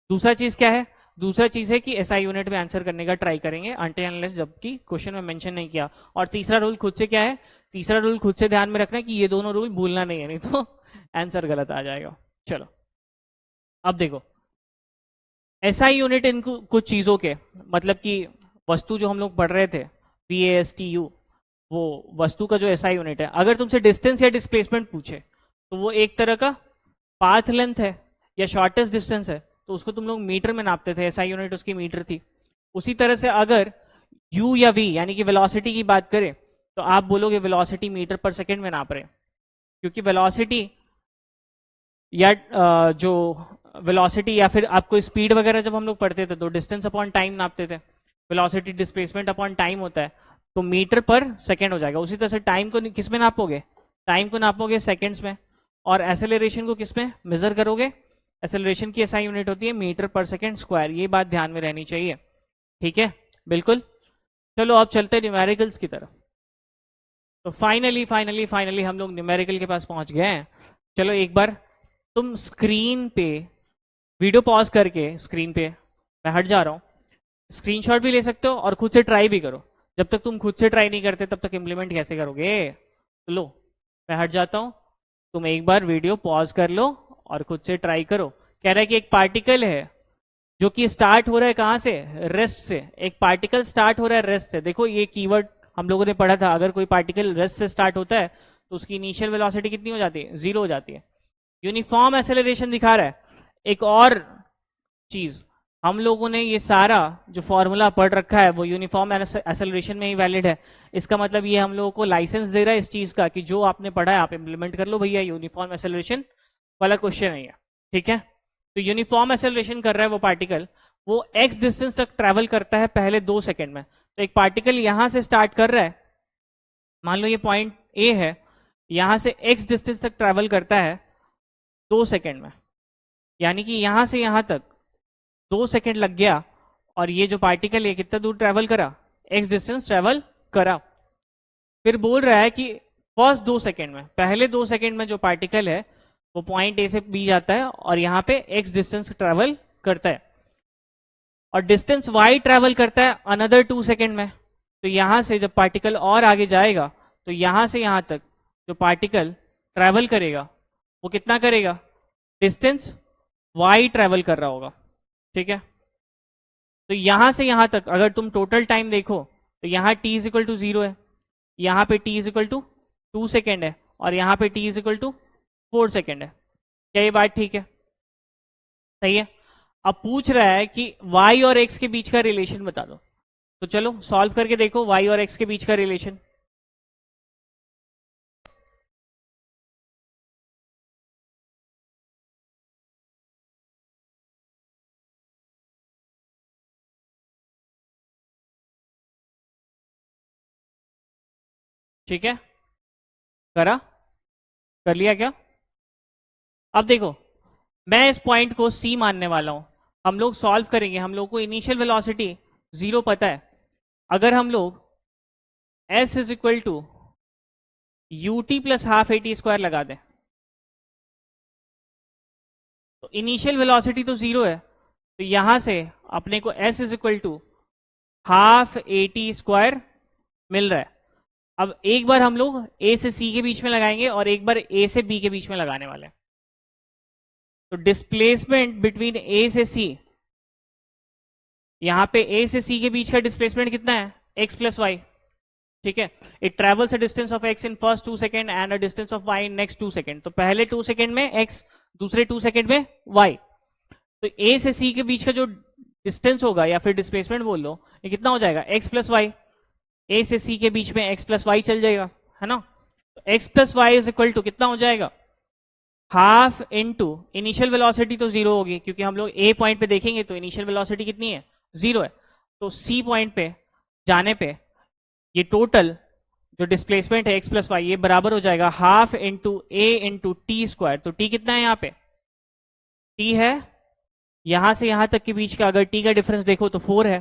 दूसरा चीज क्या है? दूसरा चीज है कि एसआई यूनिट में आंसर करने का ट्राई करेंगे अनटिल अनलेस जबकि क्वेश्चन में मेंशन नहीं किया। और तीसरा रूल खुद से क्या है? तीसरा रूल खुद से ध्यान में रखना कि ये दोनों रूल भूलना नहीं है, नहीं तो आंसर गलत आ जाएगा। चलो अब देखो, एसआई यूनिट इन कुछ चीजों के, मतलब कि वस्तु जो हम लोग पढ़ रहे थे VASTU, वो वस्तु का जो एसआई यूनिट है, अगर तुमसे डिस्टेंस या डिस्प्लेसमेंट पूछे तो वो एक तरह का पाथ लेंथ है या शॉर्टेस्ट डिस्टेंस है, तो उसको तुम लोग मीटर में नापते थे, एसआई यूनिट उसकी मीटर थी। उसी तरह से अगर u या v यानी कि वेलोसिटी की बात करें तो आप बोलोगे वेलोसिटी मीटर पर सेकंड में नाप रहे हैं, क्योंकि वेलोसिटी या जो वेलोसिटी या फिर आपको स्पीड वगैरह जब हम लोग पढ़ते थे तो डिस्टेंस अपॉन टाइम नापते थे, वेलोसिटी डिस्प्लेसमेंट अपॉन टाइम होता है, तो मीटर पर सेकंड हो जाएगा। उसी तरह से टाइम को किस में नापोगे, टाइम को नापोगे सेकंड्स में, और एसेलरेशन को किस में मेजर करोगे, एसेलरेशन की एसआई यूनिट होती है मीटर पर सेकंड स्क्वायर। ये बात ध्यान में रहनी चाहिए, ठीक है, बिल्कुल। चलो अब चलते हैं न्यूमेरिकल्स की तरफ। तो फाइनली हम लोग न्यूमेरिकल के पास पहुंच गए हैं। चलो एक बार तुम स्क्रीन पे वीडियो पॉज करके, स्क्रीन पे मैं हट जा रहा हूँ, स्क्रीनशॉट भी ले सकते हो और खुद से ट्राई भी करो। जब तक तुम खुद से ट्राई नहीं करते तब तक इम्प्लीमेंट कैसे करोगे। तो लो मैं हट जाता हूँ, तुम एक बार वीडियो पॉज कर लो और खुद से ट्राई करो। कह रहा है कि एक पार्टिकल है जो कि स्टार्ट हो रहा है कहां से, रेस्ट से। एक पार्टिकल स्टार्ट हो रहा है रेस्ट से। देखो ये कीवर्ड हम लोगों ने पढ़ा था, अगर कोई पार्टिकल रेस्ट से स्टार्ट होता है तो उसकी इनिशियल वेलोसिटी कितनी हो जाती है, 0 हो जाती है। यूनिफॉर्म एक्सेलरेशन दिखा रहा है। एक और चीज, हम लोगों ने ये सारा जो फॉर्मूला पढ़ रखा है वो यूनिफॉर्म एक्सेलरेशन में ही वैलिड है। इसका मतलब ये हम लोगों को लाइसेंस दे रहा है इस चीज का कि जो आपने पढ़ा है आप इंप्लीमेंट कर लो भैया, यूनिफॉर्म एक्सेलरेशन वाला क्वेश्चन नहीं है, ठीक है। तो यूनिफॉर्म एक्सेलरेशन कर रहा है वो पार्टिकल, वो एक्स डिस्टेंस तक ट्रेवल करता है पहले 2 सेकंड में। तो एक पार्टिकल यहां से स्टार्ट कर रहा है, मान लो ये पॉइंट ए है, यहां से एक्स डिस्टेंस तक ट्रेवल करता है 2 सेकंड में, यानी कि यहां से यहां तक 2 सेकंड लग गया। और ये जो पार्टिकल है कितना दूर ट्रेवल करा, एक्स डिस्टेंस ट्रेवल करा। फिर बोल रहा है कि फर्स्ट 2 सेकंड में, पहले 2 सेकंड में जो पार्टिकल है वो पॉइंट ए से बी जाता है और यहां पे एक्स डिस्टेंस ट्रेवल करता है, और डिस्टेंस वाई ट्रेवल करता है अनदर 2 सेकंड में। तो यहां से जब पार्टिकल और आगे जाएगा तो यहां से यहां तक जो पार्टिकल ट्रेवल करेगा वो कितना करेगा, डिस्टेंस वाई ट्रेवल कर रहा होगा, ठीक है। तो यहां से यहां तक अगर तुम टोटल टाइम देखो तो यहां t इज इक्वल टू 0 है, यहां पे t is equal to 2 second है, और यहां पे t is equal to 4 second है। क्या ये बात ठीक है, सही है। अब पूछ रहा है कि y और x के बीच का रिलेशन बता दो। तो चलो सॉल्व करके देखो y और x के बीच का रिलेशन। ठीक है, करा, कर लिया क्या। अब देखो मैं इस पॉइंट को C मानने वाला हूं, हम लोग सॉल्व करेंगे। हम लोग को इनिशियल वेलोसिटी 0 पता है। अगर हम लोग s is equal to ut plus half at square लगा दें तो इनिशियल वेलोसिटी तो 0 है, तो यहां से अपने को s is equal to half at square मिल रहा है। अब एक बार हम लोग a से c के बीच में लगाएंगे और एक बार a से b के बीच में लगाने वाले हैं। तो डिस्प्लेसमेंट बिटवीन a से c, यहां पे a से c के बीच का डिस्प्लेसमेंट कितना है, x प्लस वाई, ठीक है। It travels a distance of x in first 2 second and a distance of y in next 2 second. तो पहले 2 सेकंड में x, दूसरे 2 सेकंड में y। तो a से c के बीच का जो डिस्टेंस होगा या फिर डिस्प्लेसमेंट बोल लो, ये कितना हो जाएगा, x प्लस वाई। a से c के बीच में x प्लस वाई चल जाएगा, है ना। तो x plus y is equal to कितना हो जाएगा, हाफ इनटू इनिशियल वेलोसिटी तो 0 होगी क्योंकि हम लोग a पॉइंट पे देखेंगे तो इनिशियल वेलोसिटी कितनी है, 0 है। तो c पॉइंट पे जाने पे ये टोटल जो डिस्प्लेसमेंट है x प्लस वाई, ये बराबर हो जाएगा half into a into T square. तो t कितना है यहाँ पे, t है यहां से यहां तक के बीच का, अगर t का डिफरेंस देखो तो 4 है,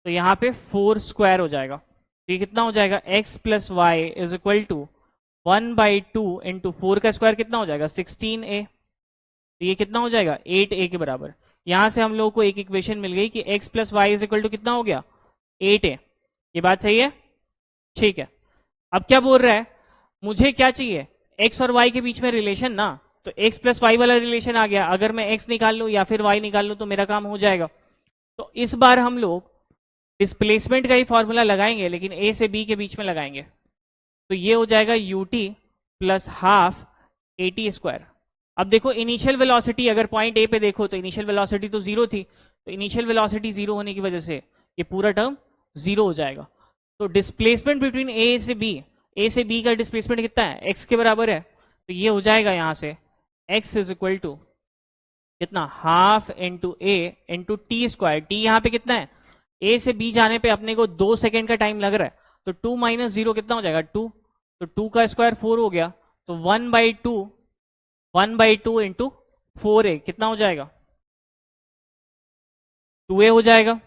तो यहाँ पे 4 स्क्वायर हो जाएगा। तो ये कितना हो जाएगा, x plus y is equal to 1/2 into 4 का स्क्वायर कितना हो जाएगा, 16a। तो ये कितना हो जाएगा, 8a के बराबर। यहां से हम लोग को एक इक्वेशन मिल गई कि x plus y is equal to कितना हो गया, 8a। ये बात सही है, ठीक है। अब क्या बोल रहा है, मुझे क्या चाहिए, x और y के बीच में रिलेशन ना। तो x प्लस वाई वाला रिलेशन आ गया। अगर मैं x निकाल लूं या फिर y निकाल लूं तो मेरा काम हो जाएगा। तो इस बार हम लोग डिस्प्लेसमेंट का ही फॉर्मूला लगाएंगे, लेकिन ए से बी के बीच में लगाएंगे। तो ये हो जाएगा UT plus half A T square. अब देखो इनिशियल वेलोसिटी अगर पॉइंट ए पे देखो तो इनिशियल वेलोसिटी तो जीरो थी, तो इनिशियल वेलोसिटी जीरो होने की वजह से ये पूरा टर्म जीरो हो जाएगा। तो डिस्प्लेसमेंट बिटवीन ए से बी का डिस्प्लेसमेंट कितना है, एक्स के बराबर है। तो ये हो जाएगा यहां से एक्स इज इक्वल टू कितना, हाफ इंटू ए इंटू टी स्क्वायर। टी यहाँ पे कितना है, ए से बी जाने पे अपने को 2 सेकेंड का टाइम लग रहा है, तो 2 माइनस जीरो कितना हो जाएगा 2, तो 2 का स्क्वायर 4 हो गया, तो 1/2 इंटू 4a कितना हो जाएगा 2a हो जाएगा।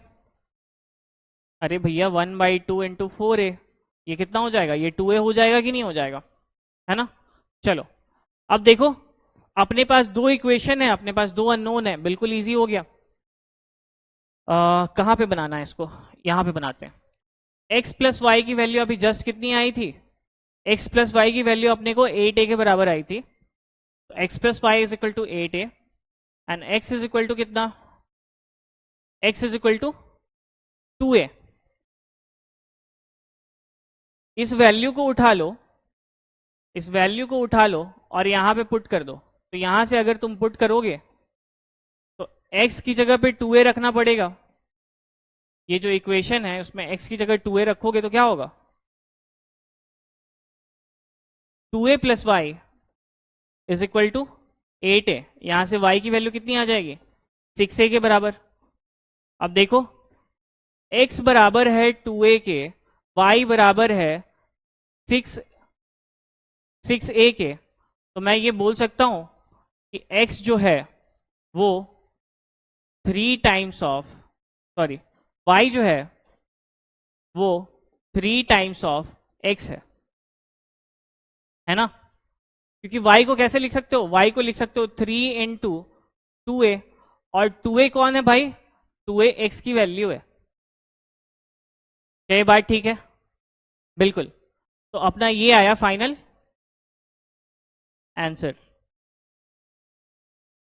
अरे भैया 1/2 इंटू 4a ये कितना हो जाएगा, ये 2a हो जाएगा कि नहीं हो जाएगा, है ना। चलो अब देखो अपने पास दो इक्वेशन है, अपने पास दो अननोन है, बिल्कुल इजी हो गया। कहाँ पे बनाना है इसको, यहाँ पे बनाते हैं। x प्लस वाई की वैल्यू अभी जस्ट कितनी आई थी, x प्लस वाई की वैल्यू अपने को 8a के बराबर आई थी। तो x plus y is equal to 8a and x is equal to कितना, x is equal to 2a। इस वैल्यू को उठा लो, इस वैल्यू को उठा लो और यहां पे पुट कर दो। तो यहां से अगर तुम पुट करोगे तो x की जगह पे 2a रखना पड़ेगा। ये जो इक्वेशन है उसमें x की जगह 2a रखोगे तो क्या होगा, 2a plus y is equal to 8a। यहां से y की वैल्यू कितनी आ जाएगी 6a के बराबर। अब देखो x बराबर है 2a के, y बराबर है 6a के, तो मैं ये बोल सकता हूं कि x जो है वो 3 टाइम्स ऑफ, सॉरी y जो है वो 3 टाइम्स ऑफ x है ना। क्योंकि y को कैसे लिख सकते हो, y को लिख सकते हो 3 इंटू 2a, और 2a कौन है भाई, 2a x की वैल्यू है। क्या ये बात ठीक है, बिल्कुल। तो अपना ये आया final answer,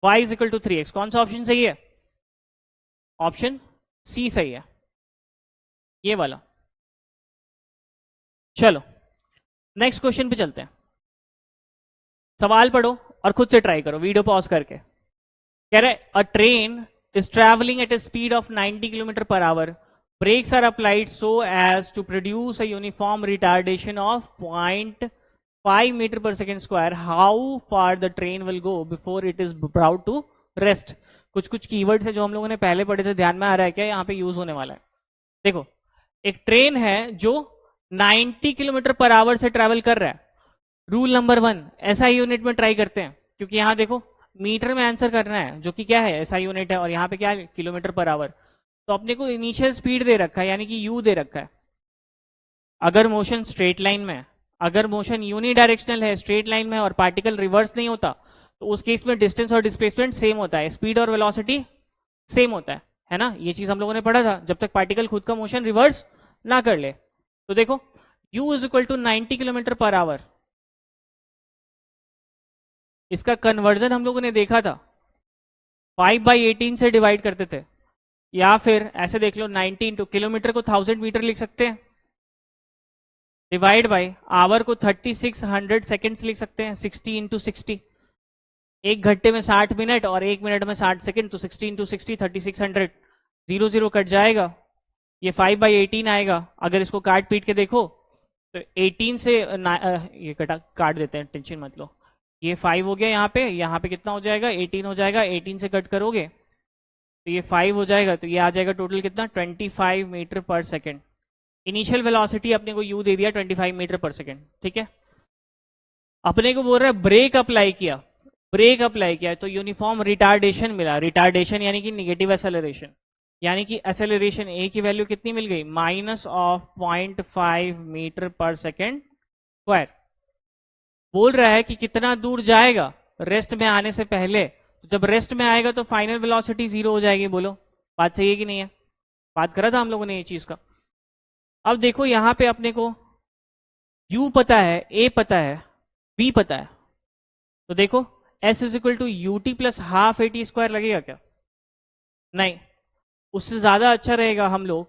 y is equal to 3x। कौन सा ऑप्शन सही है, ऑप्शन सी सही है, ये वाला। चलो नेक्स्ट क्वेश्चन पे चलते हैं। सवाल पढ़ो और खुद से ट्राई करो वीडियो पॉज करके। कह रहे अ train is travelling eight A speed of 90 kilometre per our, brakes are applied so as to produce a uniform retardation of 0.5 meter per second square. How far the train will go before it is brought to rest? कुछ कुछ keywords है जो हम लोगों ने पहले पढ़े थे, ध्यान में आ रहा है क्या, यहाँ पे यूज होने वाला है। देखो एक ट्रेन है जो 90 किलोमीटर पर आवर से ट्रेवल कर रहा है। रूल नंबर 1 एसआई यूनिट में ट्राई करते हैं, क्योंकि यहाँ देखो मीटर में आंसर करना है, जो कि क्या है एसआई यूनिट है, और यहाँ पे क्या है किलोमीटर पर आवर। तो अपने को इनिशियल स्पीड दे रखा है यानी कि u दे रखा है। अगर मोशन स्ट्रेट लाइन में, अगर मोशन यूनिडायरेक्शनल है, स्ट्रेट लाइन में और पार्टिकल रिवर्स नहीं होता, तो उस केस में डिस्टेंस और डिस्प्लेसमेंट सेम होता है, स्पीड और वेलोसिटी सेम होता है ना। ये चीज हम लोगों ने पढ़ा था, जब तक पार्टिकल खुद का मोशन रिवर्स ना कर ले। तो देखो u is equal to 90 kilometre per hour, इसका कन्वर्जन हम लोगों ने देखा था 5/18 से डिवाइड करते थे, या फिर ऐसे देख लो 90 इंटू किलोमीटर को 1000 मीटर लिख सकते हैं, डिवाइड बाय आवर को 3600 सेकेंड्स लिख सकते हैं, 60 इंटू 60। एक घंटे में 60 मिनट और एक मिनट में 60 सेकेंड, तो 60 इंटू 60 3600, 0 कट जाएगा, ये 5/18 आएगा। अगर इसको काट पीट के देखो तो 18 से ये काट देते हैं, टेंशन मत लो। ये 5 हो गया, यहाँ पे कितना हो जाएगा 18 हो जाएगा, 18 से कट करोगे तो ये 5 हो जाएगा, तो ये आ जाएगा टोटल कितना 25 metre per second. Initial velocity अपने को u दे दिया 25 मीटर पर सेकेंड, ठीक है। अपने को बोल रहा है ब्रेक अप्लाई किया, ब्रेक अप्लाई किया तो यूनिफॉर्म रिटार्डेशन मिला। रिटार्डेशन यानी कि निगेटिव एसेलरेशन, यानी कि एसेलरेशन a की वैल्यू कितनी मिल गई -0.5 मीटर पर सेकेंड स्क्वायर। बोल रहा है कि कितना दूर जाएगा रेस्ट में आने से पहले, तो जब रेस्ट में आएगा तो फाइनल वेलोसिटी 0 हो जाएगी। बोलो बात सही है कि नहीं है, बात करा था हम लोगों ने ये चीज का। अब देखो यहां पे अपने को u पता है, a पता है, b पता है, तो देखो s is equal to UT plus half A T square लगेगा क्या, नहीं, उससे ज्यादा अच्छा रहेगा हम लोग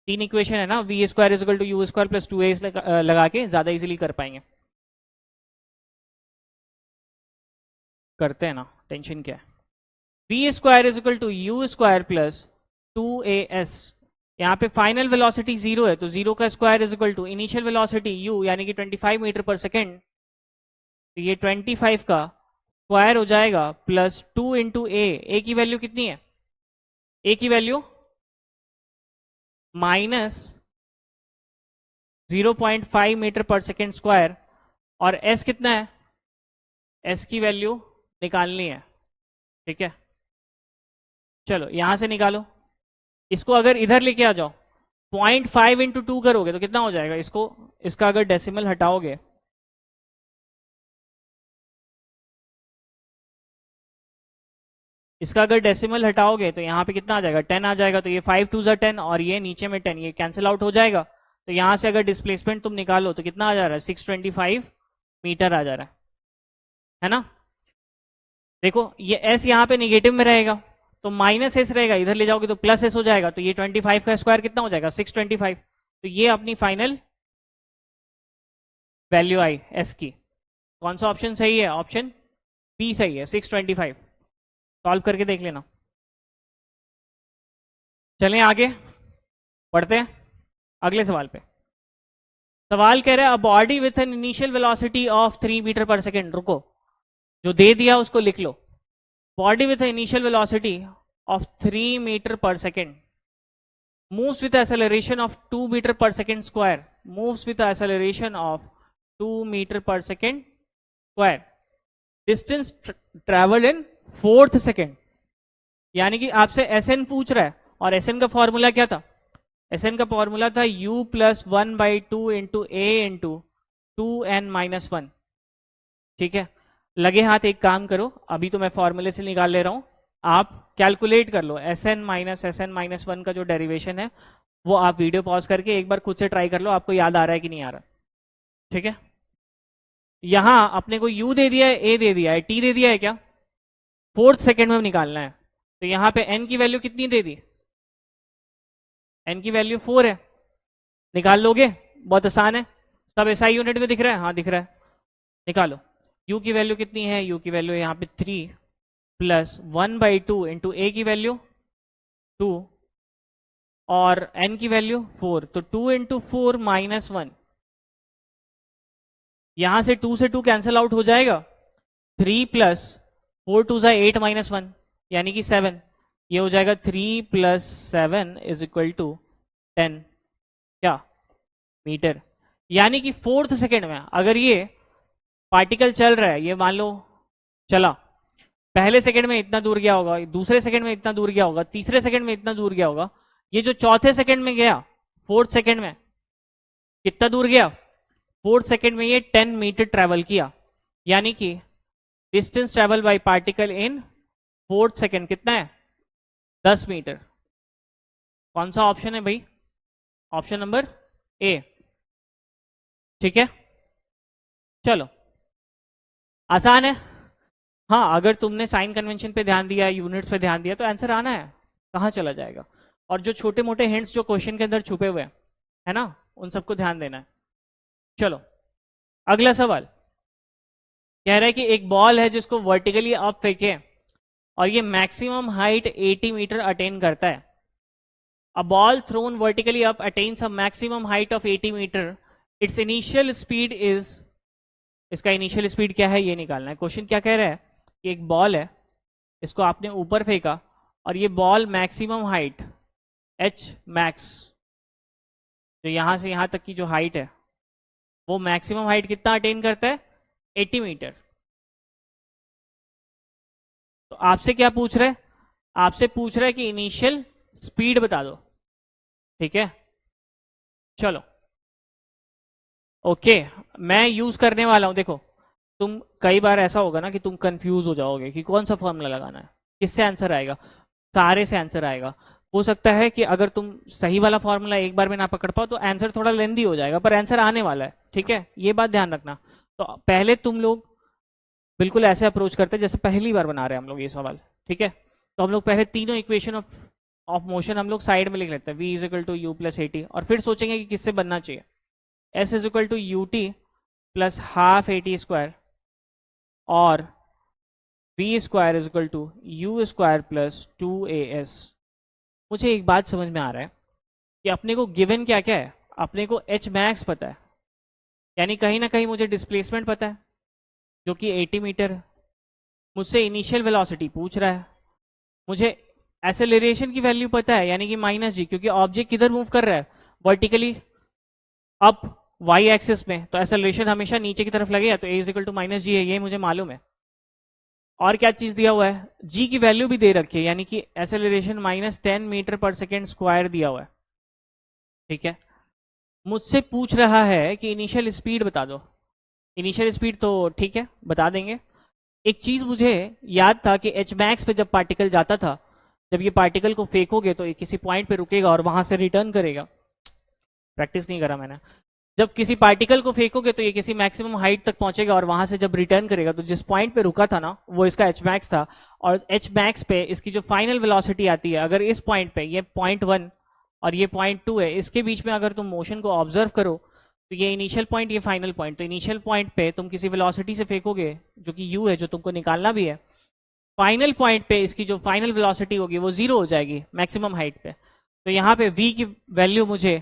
तीन इक्वेशन है ना, v square is equal to you square plus 2a लगा के ज्यादा इजीली कर पाएंगे। करते हैं ना, टेंशन क्या है। V square is equal to you square plus 2as। यहाँ पे फाइनल वेलोसिटी जीरो है, तो जीरो का square is equal to initial velocity u यानी कि 25 मीटर पर सेकेंड, तो ये 25 का स्क्वायर हो जाएगा प्लस 2 इंटू ए की वैल्यू कितनी है, ए की value minus 0.5 metre per second square, और एस कितना है, एस की वैल्यू निकालनी है। ठीक है, चलो यहां से निकालो। इसको अगर इधर लेके आ जाओ, 0.5 इंटू 2 करोगे तो कितना हो जाएगा, इसको इसका अगर डेसिमल हटाओगे, इसका अगर डेसिमल हटाओगे तो यहाँ पे कितना आ जाएगा, 10 आ जाएगा। तो ये 5 2 ज़ा 10 और ये नीचे में 10, ये कैंसिल आउट हो जाएगा। तो यहाँ से अगर डिस्प्लेसमेंट तुम निकालो तो कितना आ जा रहा है, 625 मीटर आ जा रहा है ना। देखो ये एस यहाँ पे निगेटिव में रहेगा तो माइनस एस रहेगा, इधर ले जाओगे तो प्लस एस हो जाएगा। तो ये 25 का स्क्वायर कितना हो जाएगा, 625। तो ये अपनी फाइनल वैल्यू आई एस की। कौन सा ऑप्शन सही है, ऑप्शन बी सही है, 625। सॉल्व करके देख लेना। चलें आगे बढ़ते हैं अगले सवाल पे। सवाल कह रहा है a body with an initial velocity of 3 metre per second, रुको जो दे दिया उसको लिख लो। Body with initial velocity of 3 metre per second moves with acceleration of 2 meter per second square, moves with acceleration of 2 meter per second square, distance traveled in 4th second। यानी कि आपसे Sn पूछ रहा है, और Sn का formula क्या था, Sn का फॉर्मूला था u प्लस 1/2 इंटू ए इंटू 2n-1। ठीक है, लगे हाथ एक काम करो, अभी तो मैं फॉर्मूले से निकाल ले रहा हूं, आप कैलकुलेट कर लो Sn-1 का जो डेरिवेशन है वो आप वीडियो पॉज करके एक बार खुद से ट्राई कर लो, आपको याद आ रहा है कि नहीं आ रहा। ठीक है, यहां अपने को u दे दिया है, a दे दिया है, t दे दिया है, क्या 4th सेकेंड में निकालना है। तो यहां पे n की वैल्यू कितनी दे दी, n की वैल्यू 4 है, निकाल लोगे, बहुत आसान है। सब एसआई यूनिट में दिख रहा है, हाँ दिख रहा है, निकालो। u की वैल्यू कितनी है, u की वैल्यू यहाँ पे 3 प्लस 1/2 इंटू ए की वैल्यू 2 और n की वैल्यू 4, तो 2 इंटू 4 -1, यहां से 2 से 2 कैंसिल आउट हो जाएगा। 3 प्लस 4 2 ज़ा 8 -1 यानी कि 7, ये हो जाएगा 3 प्लस 7 इज इक्वल टू 10 क्या मीटर। यानी कि 4th सेकेंड में अगर ये पार्टिकल चल रहा है, ये मान लो चला, पहले सेकंड में इतना दूर गया होगा, दूसरे सेकंड में इतना दूर गया होगा, तीसरे सेकंड में इतना दूर गया होगा, ये जो चौथे सेकंड में गया 4th सेकंड में कितना दूर गया, 4th सेकंड में ये 10 मीटर ट्रेवल किया। यानी कि distance travel by particle in 4th second कितना है, 10 मीटर। कौन सा ऑप्शन है भाई, ऑप्शन नंबर ए। ठीक है, चलो आसान है। हाँ, अगर तुमने साइन कन्वेंशन पे ध्यान दिया, यूनिट्स पे ध्यान दिया तो आंसर आना है, कहाँ चला जाएगा। और जो छोटे मोटे हिंट्स जो क्वेश्चन के अंदर छुपे हुए हैं है ना, उन सबको ध्यान देना है। चलो अगला सवाल कह रहा है कि एक बॉल है जिसको वर्टिकली अप फेंके और ये मैक्सिमम हाइट 80 मीटर अटेन करता है। A ball thrown vertically up attains a maximum height of 80 metre, its initial speed is, इसका इनिशियल स्पीड क्या है ये निकालना है। क्वेश्चन क्या कह रहा है कि एक बॉल है, इसको आपने ऊपर फेंका और ये ball maximum height h max, जो यहां से यहां तक की जो हाइट है वो मैक्सिमम हाइट कितना अटेन करता है, 80 मीटर। तो आपसे क्या पूछ रहा है, आपसे पूछ रहा है कि इनिशियल स्पीड बता दो। ठीक है, चलो ओके, मैं यूज करने वाला हूं। देखो तुम कई बार ऐसा होगा ना कि तुम कंफ्यूज हो जाओगे कि कौन सा फॉर्मूला लगाना है, किससे आंसर आएगा, सारे से आंसर आएगा। हो सकता है कि अगर तुम सही वाला फॉर्मूला एक बार में ना पकड़ पाओ तो आंसर थोड़ा लेंदी हो जाएगा, पर आंसर आने वाला है। ठीक है, ये बात ध्यान रखना। तो पहले तुम लोग बिल्कुल ऐसे अप्रोच करते हैं जैसे पहली बार बना रहे हैं हम लोग ये सवाल। ठीक है, तो हम लोग पहले तीनों इक्वेशन ऑफ मोशन हम लोग साइड में लिख लेते हैं, v is equal to you plus A t, और फिर सोचेंगे कि किससे बनना चाहिए, s is equal to U T plus half A T square और v square is equal to you square plus two a s. मुझे एक बात समझ में आ रहा है कि अपने को गिवन क्या क्या है, अपने को एच मैक्स पता है, यानी कहीं ना कहीं मुझे डिस्प्लेसमेंट पता है जो कि 80 मीटर है, मुझसे इनिशियल वेलोसिटी पूछ रहा है, मुझे एक्सेलरेशन की वैल्यू पता है यानी कि माइनस जी, क्योंकि ऑब्जेक्ट किधर मूव कर रहा है, वर्टिकली अप वाई एक्सिस में, तो एक्सेलरेशन हमेशा नीचे की तरफ लगेगा, तो ए is equal to minus g है, ये मुझे मालूम है। और क्या चीज दिया हुआ है, जी की वैल्यू भी दे रखी है, यानी कि acceleration minus 10 metre per second square दिया हुआ है, ठीक है। मुझसे पूछ रहा है कि इनिशियल स्पीड बता दो, इनिशियल स्पीड तो ठीक है बता देंगे। एक चीज मुझे याद था कि एच मैक्स पे जब पार्टिकल जाता था, जब ये पार्टिकल को फेंकोगे तो ये किसी पॉइंट पे रुकेगा और वहां से रिटर्न करेगा, प्रैक्टिस नहीं करा मैंने, जब किसी पार्टिकल को फेंकोगे तो ये किसी मैक्सिमम हाइट तक पहुंचेगा और वहां से जब रिटर्न करेगा, तो जिस पॉइंट पे रुका था ना वो इसका एच मैक्स था, और एच मैक्स पे इसकी जो फाइनल वेलोसिटी आती है, अगर इस पॉइंट पे ये .1 और ये .2 है, इसके बीच में अगर तुम मोशन को ऑब्जर्व करो तो ये इनिशियल पॉइंट, ये फाइनल पॉइंट, तो इनिशियल पॉइंट पे तुम किसी वेलोसिटी से फेंकोगे जो कि u है, जो तुमको निकालना भी है, फाइनल पॉइंट पे इसकी जो फाइनल वेलोसिटी होगी वो 0 हो जाएगी मैक्सिमम हाइट पे। तो यहाँ पे v की वैल्यू मुझे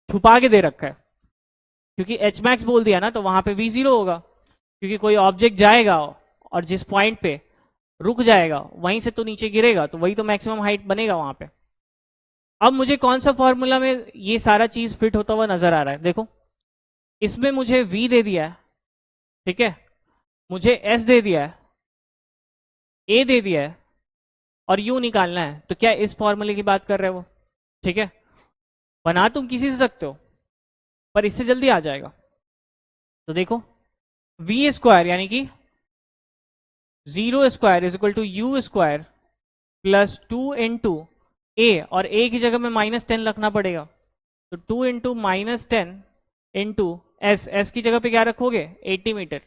छुपा के दे रखा है, क्योंकि एच मैक्स बोल दिया ना, तो वहां पे v 0 होगा, क्योंकि कोई ऑब्जेक्ट जाएगा और जिस पॉइंट पे रुक जाएगा वहीं से तो नीचे गिरेगा, तो वही तो मैक्सिमम हाइट बनेगा वहां पे। अब मुझे कौन सा फॉर्मूला में ये सारा चीज फिट होता हुआ नजर आ रहा है, देखो इसमें मुझे v दे दिया है, ठीक है, मुझे s दे दिया है, a दे दिया है, और u निकालना है, तो क्या इस फॉर्मूले की बात कर रहे हो, ठीक है। बना तुम किसी से सकते हो पर इससे जल्दी आ जाएगा। तो देखो v स्क्वायर यानी कि 0 square is equal to you square plus 2 into A, और a की जगह में -10 रखना पड़ेगा, तो 2 इंटू -10 इंटू s की जगह पे क्या रखोगे 80 मीटर।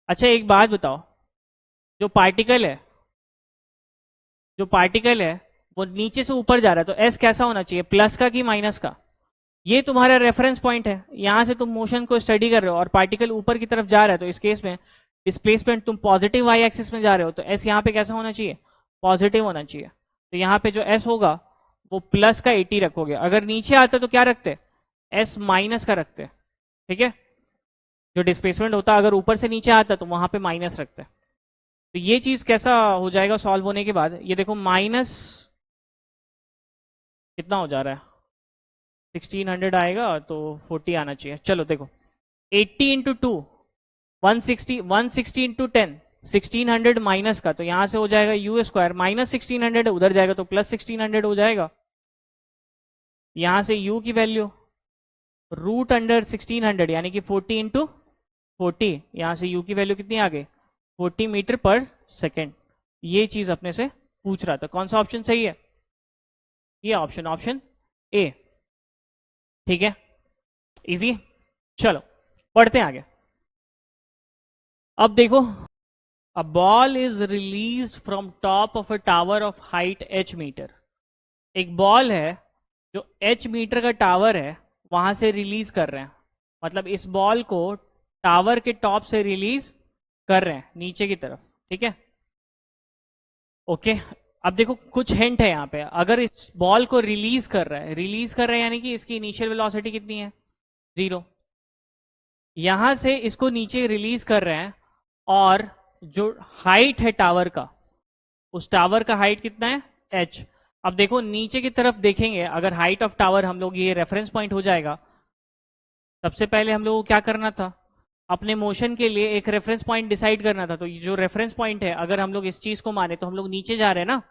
अच्छा एक बात बताओ, जो पार्टिकल है, जो पार्टिकल है वो नीचे से ऊपर जा रहा है, तो s कैसा होना चाहिए, प्लस का कि माइनस का, ये तुम्हारा रेफरेंस पॉइंट है, यहां से तुम मोशन को स्टडी कर रहे हो और पार्टिकल ऊपर की तरफ जा रहा है, तो इस केस में डिस्प्लेसमेंट तुम पॉजिटिव वाई एक्सिस में जा रहे हो, तो s यहाँ पे कैसा होना चाहिए, पॉजिटिव होना चाहिए, तो यहाँ पे जो s होगा वो प्लस का 80 रखोगे, अगर नीचे आता तो क्या रखते, s माइनस का रखते, ठीक है। जो डिस्प्लेसमेंट होता अगर ऊपर से नीचे आता तो वहां पे माइनस रखते, तो ये चीज कैसा हो जाएगा सॉल्व होने के बाद, ये देखो माइनस कितना हो जा रहा है, 1600 आएगा, तो 40 आना चाहिए। चलो देखो 80 इंटू टू 160, 160 इंटू 10 1600 माइनस का, तो यहां से हो जाएगा यू स्क्वायर, माइनस 1600 उधर जाएगा तो प्लस 1600 हो जाएगा, यहां से u की वैल्यू रूट अंडर 1600 यानी कि 40 इंटू 40, यहां से u की वैल्यू कितनी आ गई 40 मीटर पर सेकेंड। ये चीज अपने से पूछ रहा था, कौन सा ऑप्शन सही है, ये ऑप्शन ए, ठीक है, इजी। चलो पढ़ते हैं आगे। अब देखो, a ball is release from top of a tower of height h metre, एक बॉल है जो h मीटर का टावर है वहां से रिलीज कर रहे हैं, मतलब इस बॉल को टावर के टॉप से रिलीज कर रहे हैं नीचे की तरफ, ठीक है, ओके। अब देखो कुछ हिंट है यहाँ पे, अगर इस बॉल को रिलीज कर रहा है, रिलीज कर रहा है यानी कि इसकी इनिशियल वेलोसिटी कितनी है 0, यहां से इसको नीचे रिलीज कर रहे हैं, और जो हाइट है टावर का, उस टावर का हाइट कितना है h। अब देखो नीचे की तरफ देखेंगे, अगर हाइट ऑफ टावर हम लोग ये रेफरेंस पॉइंट हो जाएगा, सबसे पहले हम लोग को क्या करना था, अपने मोशन के लिए एक रेफरेंस पॉइंट डिसाइड करना था, तो ये जो रेफरेंस पॉइंट है अगर हम लोग इस चीज को माने तो हम लोग नीचे जा रहे हैं ना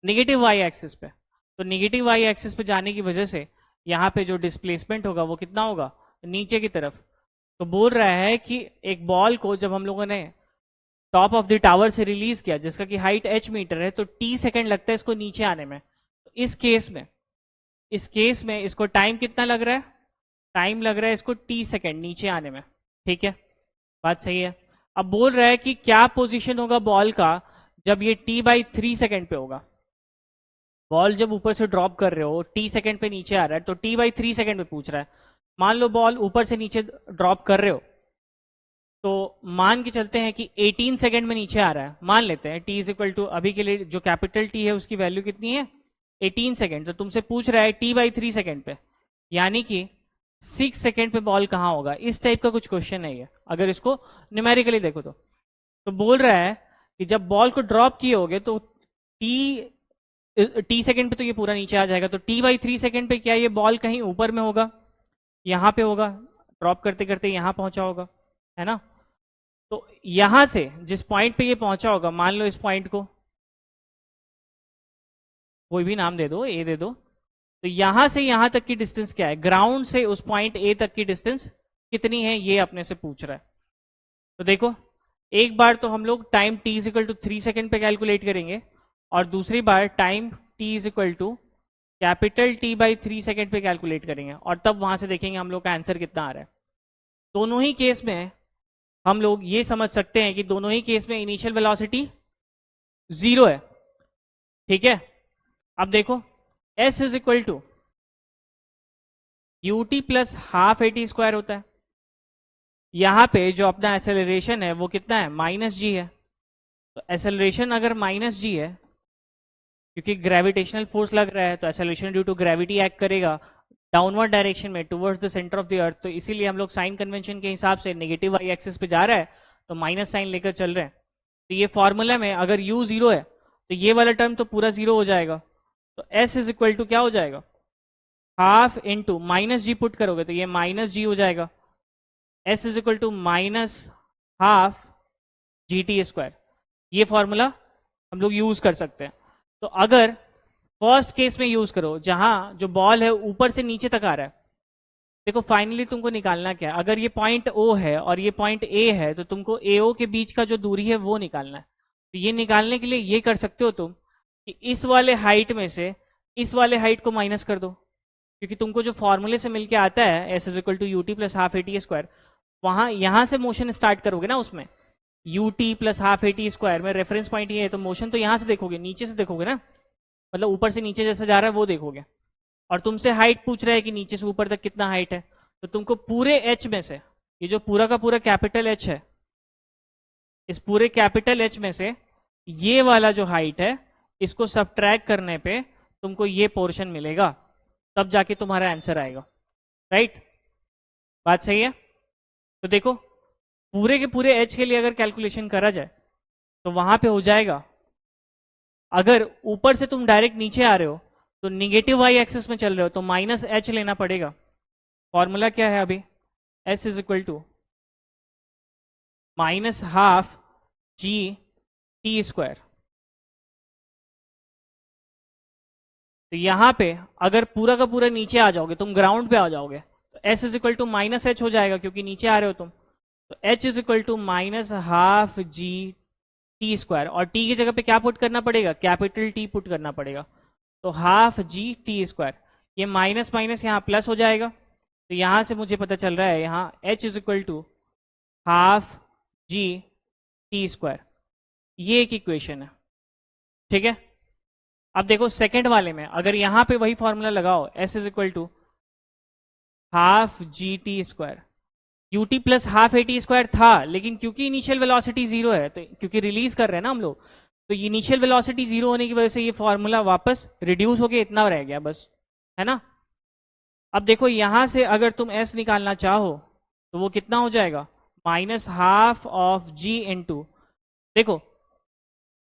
निगेटिव वाई एक्सिस पे, तो निगेटिव वाई एक्सिस पे जाने की वजह से यहाँ पे जो डिस्प्लेसमेंट होगा वो कितना होगा नीचे की तरफ। तो बोल रहा है कि एक बॉल को जब हम लोगों ने टॉप ऑफ द टावर से रिलीज किया जिसका कि हाइट h मीटर है, तो t सेकंड लगता है इसको नीचे आने में, तो इस केस में इसको टाइम कितना लग रहा है, टाइम लग रहा है इसको t सेकंड नीचे आने में, ठीक है, बात सही है। अब बोल रहा है कि क्या पोजीशन होगा बॉल का जब ये t/3 सेकंड पे होगा, बॉल जब ऊपर से ड्रॉप कर रहे हो टी सेकंड पे नीचे आ रहा है, तो टी बाई 3 सेकंड पे पूछ रहा है। मान लो बॉल ऊपर से नीचे ड्रॉप कर रहे हो, तो मान के चलते हैं कि 18 सेकंड में नीचे आ रहा है, मान लेते हैं टी इज इक्वल टू, अभी के लिए जो कैपिटल टी है उसकी वैल्यू कितनी है 18 सेकंड, तो तुमसे पूछ रहा है टी बाई 3 सेकंड पे, यानी कि 6 सेकंड पे बॉल कहाँ होगा। इस टाइप का कुछ क्वेश्चन है ये, अगर इसको न्यूमेरिकली देखो तो बोल रहा है कि जब बॉल को ड्रॉप किए होगे तो टी सेकंड पे तो ये पूरा नीचे आ जाएगा, तो टी बाई 3 सेकंड पे क्या ये बॉल कहीं ऊपर में होगा, यहां पे होगा, ड्रॉप करते करते यहां पहुंचा होगा, है ना। तो यहां से जिस पॉइंट पे ये पहुंचा होगा, मान लो इस पॉइंट को कोई भी नाम दे दो, ए दे दो, तो यहां से यहां तक की डिस्टेंस क्या है, ग्राउंड से उस पॉइंट ए तक की डिस्टेंस कितनी है, ये अपने से पूछ रहा है। तो देखो, एक बार तो हम लोग time t is equal to 3 second पे कैलकुलेट करेंगे, और दूसरी बार time t is equal to capital T by 3 second पे कैलकुलेट करेंगे, और तब वहां से देखेंगे हम लोग का आंसर कितना आ रहा है। दोनों ही केस में हम लोग ये समझ सकते हैं कि दोनों ही केस में इनिशियल वेलोसिटी 0 है, ठीक है। अब देखो, s is equal to ut plus half AT square होता है, यहां पे जो अपना एसेलरेशन है वो कितना है -g है, तो एसेलरेशन अगर -g है, क्योंकि ग्रेविटेशनल फोर्स लग रहा है, तो acceleration due to gravity act करेगा डाउनवर्ड डायरेक्शन में towards the centre of the earth, तो इसीलिए हम लोग साइन कन्वेंशन के हिसाब से नेगेटिव वाई एक्सिस पे जा रहा है तो माइनस साइन लेकर चल रहे हैं। तो ये फॉर्मूला में अगर u 0 है तो ये वाला टर्म तो पूरा 0 हो जाएगा, तो s इज इक्वल टू क्या हो जाएगा, half into minus g put करोगे तो ये माइनस जी हो जाएगा, s is equal to minus half g t square. ये फॉर्मूला हम लोग यूज कर सकते हैं। तो अगर फर्स्ट केस में यूज करो जहां जो बॉल है ऊपर से नीचे तक आ रहा है, देखो फाइनली तुमको निकालना क्या है, अगर ये पॉइंट O है और ये पॉइंट A है तो तुमको AO के बीच का जो दूरी है वो निकालना है। तो ये निकालने के लिए ये कर सकते हो तुम कि इस वाले हाइट में से इस वाले हाइट को माइनस कर दो, क्योंकि तुमको जो फॉर्मूले से मिलके आता है s is equal to UT plus half AT square, वहां यहां से मोशन स्टार्ट करोगे ना, उसमें ut plus half AT square में रेफरेंस पॉइंट ये है, तो मोशन तो यहां से देखोगे, नीचे से देखोगे ना, मतलब ऊपर से नीचे जैसा जा रहा है वो देखोगे, और तुमसे हाइट पूछ रहा है कि नीचे से ऊपर तक कितना हाइट है, तो तुमको पूरे एच में से, ये जो पूरा का पूरा कैपिटल एच है, इस पूरे कैपिटल एच में से ये वाला जो हाइट है इसको सब्ट्रैक्ट करने पे तुमको ये पोर्शन मिलेगा, तब जाके तुम्हारा आंसर आएगा, राइट। बात सही है। तो देखो, पूरे के पूरे एच के लिए अगर कैलकुलेशन करा जाए तो वहां पे हो जाएगा, अगर ऊपर से तुम डायरेक्ट नीचे आ रहे हो तो निगेटिव वाई एक्सिस में चल रहे हो तो माइनस एच लेना पड़ेगा। फॉर्मूला क्या है अभी, s is equal to minus half g t square. तो यहां पे अगर पूरा का पूरा नीचे आ जाओगे, तुम ग्राउंड पे आ जाओगे, तो s is equal to minus h हो जाएगा, क्योंकि नीचे आ रहे हो तुम, तो h is equal to minus half g t square, और t की जगह पे क्या पुट करना पड़ेगा, कैपिटल T पुट करना पड़ेगा, तो हाफ जी टी स्क्वायर, ये माइनस माइनस यहाँ प्लस हो जाएगा, तो यहां से मुझे पता चल रहा है यहाँ h is equal to half g t square, ये एक इक्वेशन है, ठीक है। अब देखो सेकंड वाले में अगर यहां पे वही फॉर्मूला लगाओ, s is equal to half g t square, u t plus half eighty square था, लेकिन क्योंकि इनिशियल वेलोसिटी 0 है, तो क्योंकि रिलीज कर रहे हैं ना हम लोग, तो इनिशियल वेलोसिटी 0 होने की वजह से ये फॉर्मूला वापस रिड्यूस होके इतना रह गया बस, है ना। अब देखो यहां से अगर तुम s निकालना चाहो तो वो कितना हो जाएगा, minus half of g into, देखो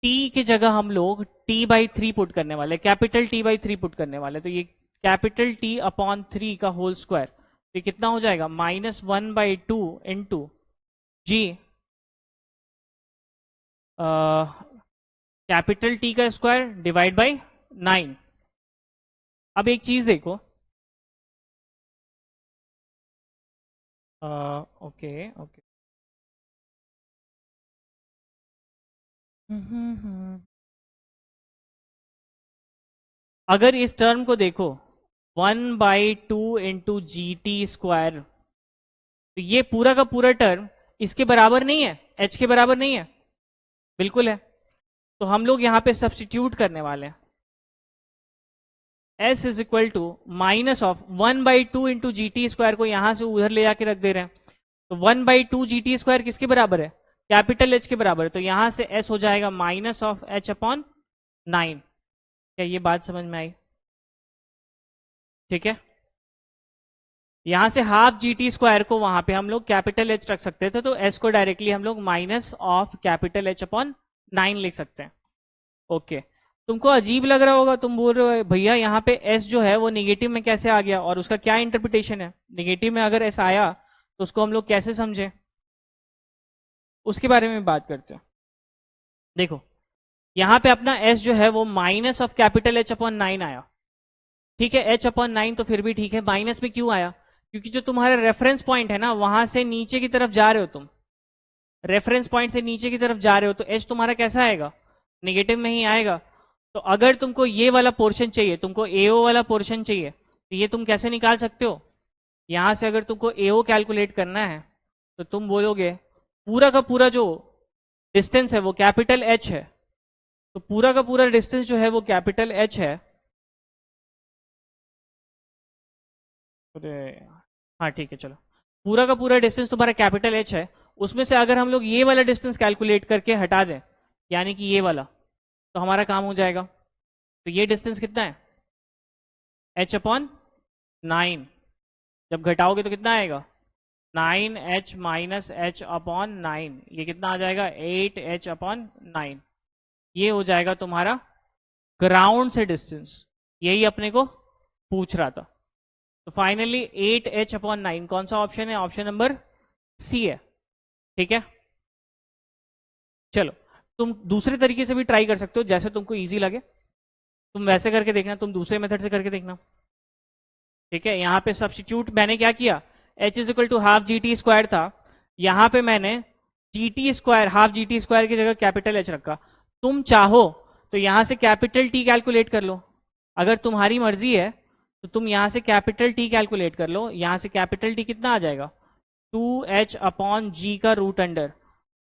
t की जगह हम लोग t बाई 3 पुट करने वाले, कैपिटल T बाई 3 पुट करने वाले, तो ये कैपिटल T अपॉन 3 का होल स्क्वायर, तो ये कितना हो जाएगा, -1/2 इंटू जी कैपिटल T का स्क्वायर डिवाइड बाई 9। अब एक चीज देखो, ओके ओके, अगर इस टर्म को देखो 1/2 इंटू जी टी स्क्वायर, तो ये पूरा का पूरा टर्म इसके बराबर नहीं है, h के बराबर नहीं है, बिल्कुल है, तो हम लोग यहाँ पे सब्स्टिट्यूट करने वाले हैं, s is equal to minus of 1/2 into g t square को यहां से उधर ले जाके रख दे रहे हैं, तो 1/2 जी टी स्क्वायर किसके बराबर है? कैपिटल एच के बराबर है, तो यहां से एस हो जाएगा माइनस ऑफ एच अपॉन 9। क्या ये बात समझ में आई? ठीक है, यहां से हाफ जी टी स्क्वायर को वहां पे हम लोग कैपिटल एच रख सकते थे, तो एस को डायरेक्टली हम लोग minus of capital H upon 9 लिख सकते हैं। ओके, तुमको अजीब लग रहा होगा, तुम बोल रहे हो भैया यहाँ पे एस जो है वो निगेटिव में कैसे आ गया, और उसका क्या इंटरप्रिटेशन है? निगेटिव में अगर एस आया तो उसको हम लोग कैसे समझे, उसके बारे में बात करते हैं। देखो, यहां पे अपना एस जो है वो minus of capital H upon 9 आया। ठीक है, एच अपॉन 9 तो फिर भी ठीक है, माइनस में क्यों आया? क्योंकि जो तुम्हारा रेफरेंस पॉइंट है ना, वहां से नीचे की तरफ जा रहे हो तुम, रेफरेंस पॉइंट से नीचे की तरफ जा रहे हो, तो एच तुम्हारा कैसा आएगा? निगेटिव में ही आएगा। तो अगर तुमको ये वाला पोर्शन चाहिए, तुमको एओ वाला पोर्शन चाहिए, तो ये तुम कैसे निकाल सकते हो? यहां से अगर तुमको एओ कैलकुलेट करना है तो तुम बोलोगे पूरा का पूरा जो डिस्टेंस है वो कैपिटल एच है, तो पूरा का पूरा डिस्टेंस जो है वो कैपिटल एच है। हाँ ठीक है, चलो, पूरा का पूरा डिस्टेंस तुम्हारा कैपिटल एच है, उसमें से अगर हम लोग ये वाला डिस्टेंस कैलकुलेट करके हटा दें, यानी कि ये वाला, तो हमारा काम हो जाएगा। तो ये डिस्टेंस कितना है? H upon 9। जब घटाओगे तो कितना आएगा? 9h माइनस एच अपॉन 9, ये कितना आ जाएगा? 8h upon 9। ये हो जाएगा तुम्हारा ग्राउंड से डिस्टेंस, यही अपने को पूछ रहा था। तो फाइनली 8h अपॉन 9 कौन सा ऑप्शन है? ऑप्शन नंबर सी है। ठीक है, चलो, तुम दूसरे तरीके से भी ट्राई कर सकते हो, जैसे तुमको इजी लगे तुम वैसे करके देखना, तुम दूसरे मेथड से करके देखना। ठीक है, यहां पे सब्स्टिट्यूट मैंने क्या किया, h is equal to half g t square था, यहां पे मैंने g t square, half g t square की जगह कैपिटल एच रखा। तुम चाहो तो यहां से कैपिटल टी कैलकुलेट कर लो, अगर तुम्हारी मर्जी है तो तुम यहां से कैपिटल टी कैलकुलेट कर लो। यहां से कैपिटल टी कितना आ जाएगा? 2h अपॉन जी का रूट अंडर,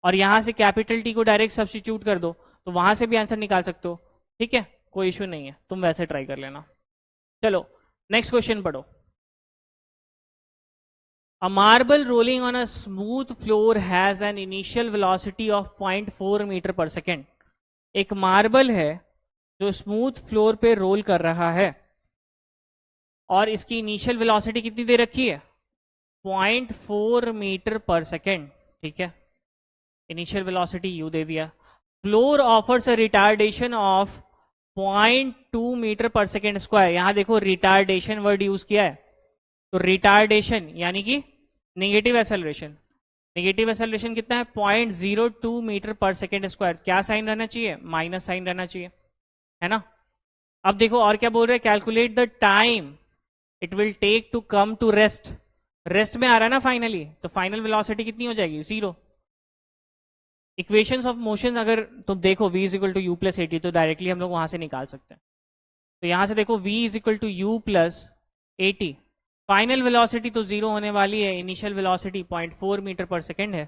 और यहां से कैपिटल टी को डायरेक्ट सब्स्टिट्यूट कर दो, तो वहां से भी आंसर निकाल सकते हो। ठीक है, कोई इश्यू नहीं है, तुम वैसे ट्राई कर लेना। चलो नेक्स्ट क्वेश्चन पढ़ो। A marble rolling on a smooth floor has an initial velocity of 0.4 metre per second. एक मार्बल है जो स्मूथ फ्लोर पे रोल कर रहा है, और इसकी इनिशियल वेलोसिटी कितनी दे रखी है? 0.4 मीटर पर सेकेंड। ठीक है, इनिशियल वेलोसिटी यू दे दिया। Floor offers a retardation of 0.2 metre per second square. यहां देखो रिटार्डेशन वर्ड यूज किया है, तो रिटार्डेशन यानी कि नेगेटिव एक्सेलरेशन। नेगेटिव एक्सेलरेशन कितना है? 0.02 मीटर पर सेकेंड स्क्वायर। क्या साइन रहना चाहिए? माइनस साइन रहना चाहिए, है ना। अब देखो और क्या बोल रहे हैं, calculate the time it will take to come to rest. Rest में आ रहा है ना फाइनली, तो फाइनल वेलोसिटी कितनी हो जाएगी? 0। इक्वेशंस ऑफ मोशन अगर तुम देखो v is equal to you plus a t, तो डायरेक्टली हम लोग वहां से निकाल सकते हैं। तो यहां से देखो v is equal to you plus a t, final velocity तो 0 होने वाली है, initial velocity 0.4 metre per second है।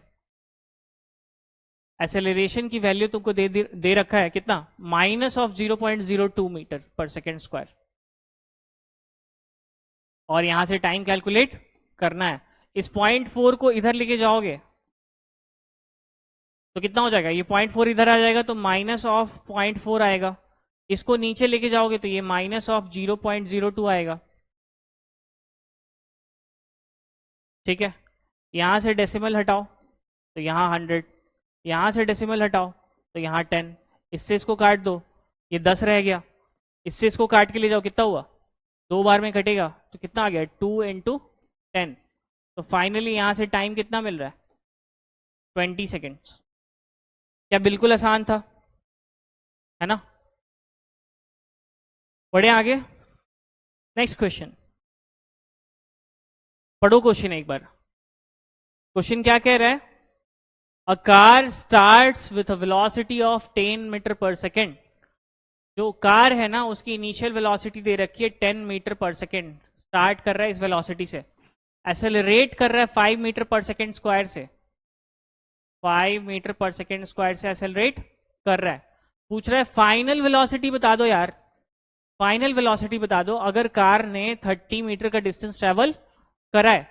एक्सेलरेशन की वैल्यू तुमको दे रखा है कितना? Minus of 0.02 metre per second square, और यहां से टाइम कैलकुलेट करना है। इस 0.4 को इधर लेके जाओगे तो कितना हो जाएगा? ये 0.4 इधर आ जाएगा, तो माइनस ऑफ 0.4 आएगा। इसको नीचे लेके जाओगे तो ये माइनस ऑफ 0.02 आएगा। ठीक है, यहां से डेसिमल हटाओ तो यहां 100, यहां से डेसिमल हटाओ तो यहां 10, इससे इसको काट दो, ये 10 रह गया, इससे इसको काट के ले जाओ, कितना हुआ? 2 बार में कटेगा, तो कितना आ गया? 2 इंटू 10। तो फाइनली यहां से टाइम कितना मिल रहा है? 20 सेकेंड्स। क्या बिल्कुल आसान था, है ना। बढ़े आगे, नेक्स्ट क्वेश्चन पढ़ो। क्वेश्चन एक बार, क्वेश्चन क्या कह रहा है? A car starts with a velocity of 10 metre per second. जो कार है ना उसकी इनिशियल वेलोसिटी दे रखी है 10 मीटर पर सेकेंड, स्टार्ट कर रहा है इस वेलोसिटी से, एक्सेलरेट कर रहा है 5 मीटर पर सेकेंड स्क्वायर से, 5 मीटर पर सेकेंड स्क्वायर से एक्सेलरेट कर रहा है। पूछ रहा है फाइनल वेलोसिटी बता दो यार। फाइनल वेलोसिटी बता दो अगर कार ने 30 मीटर का डिस्टेंस ट्रेवल करा है।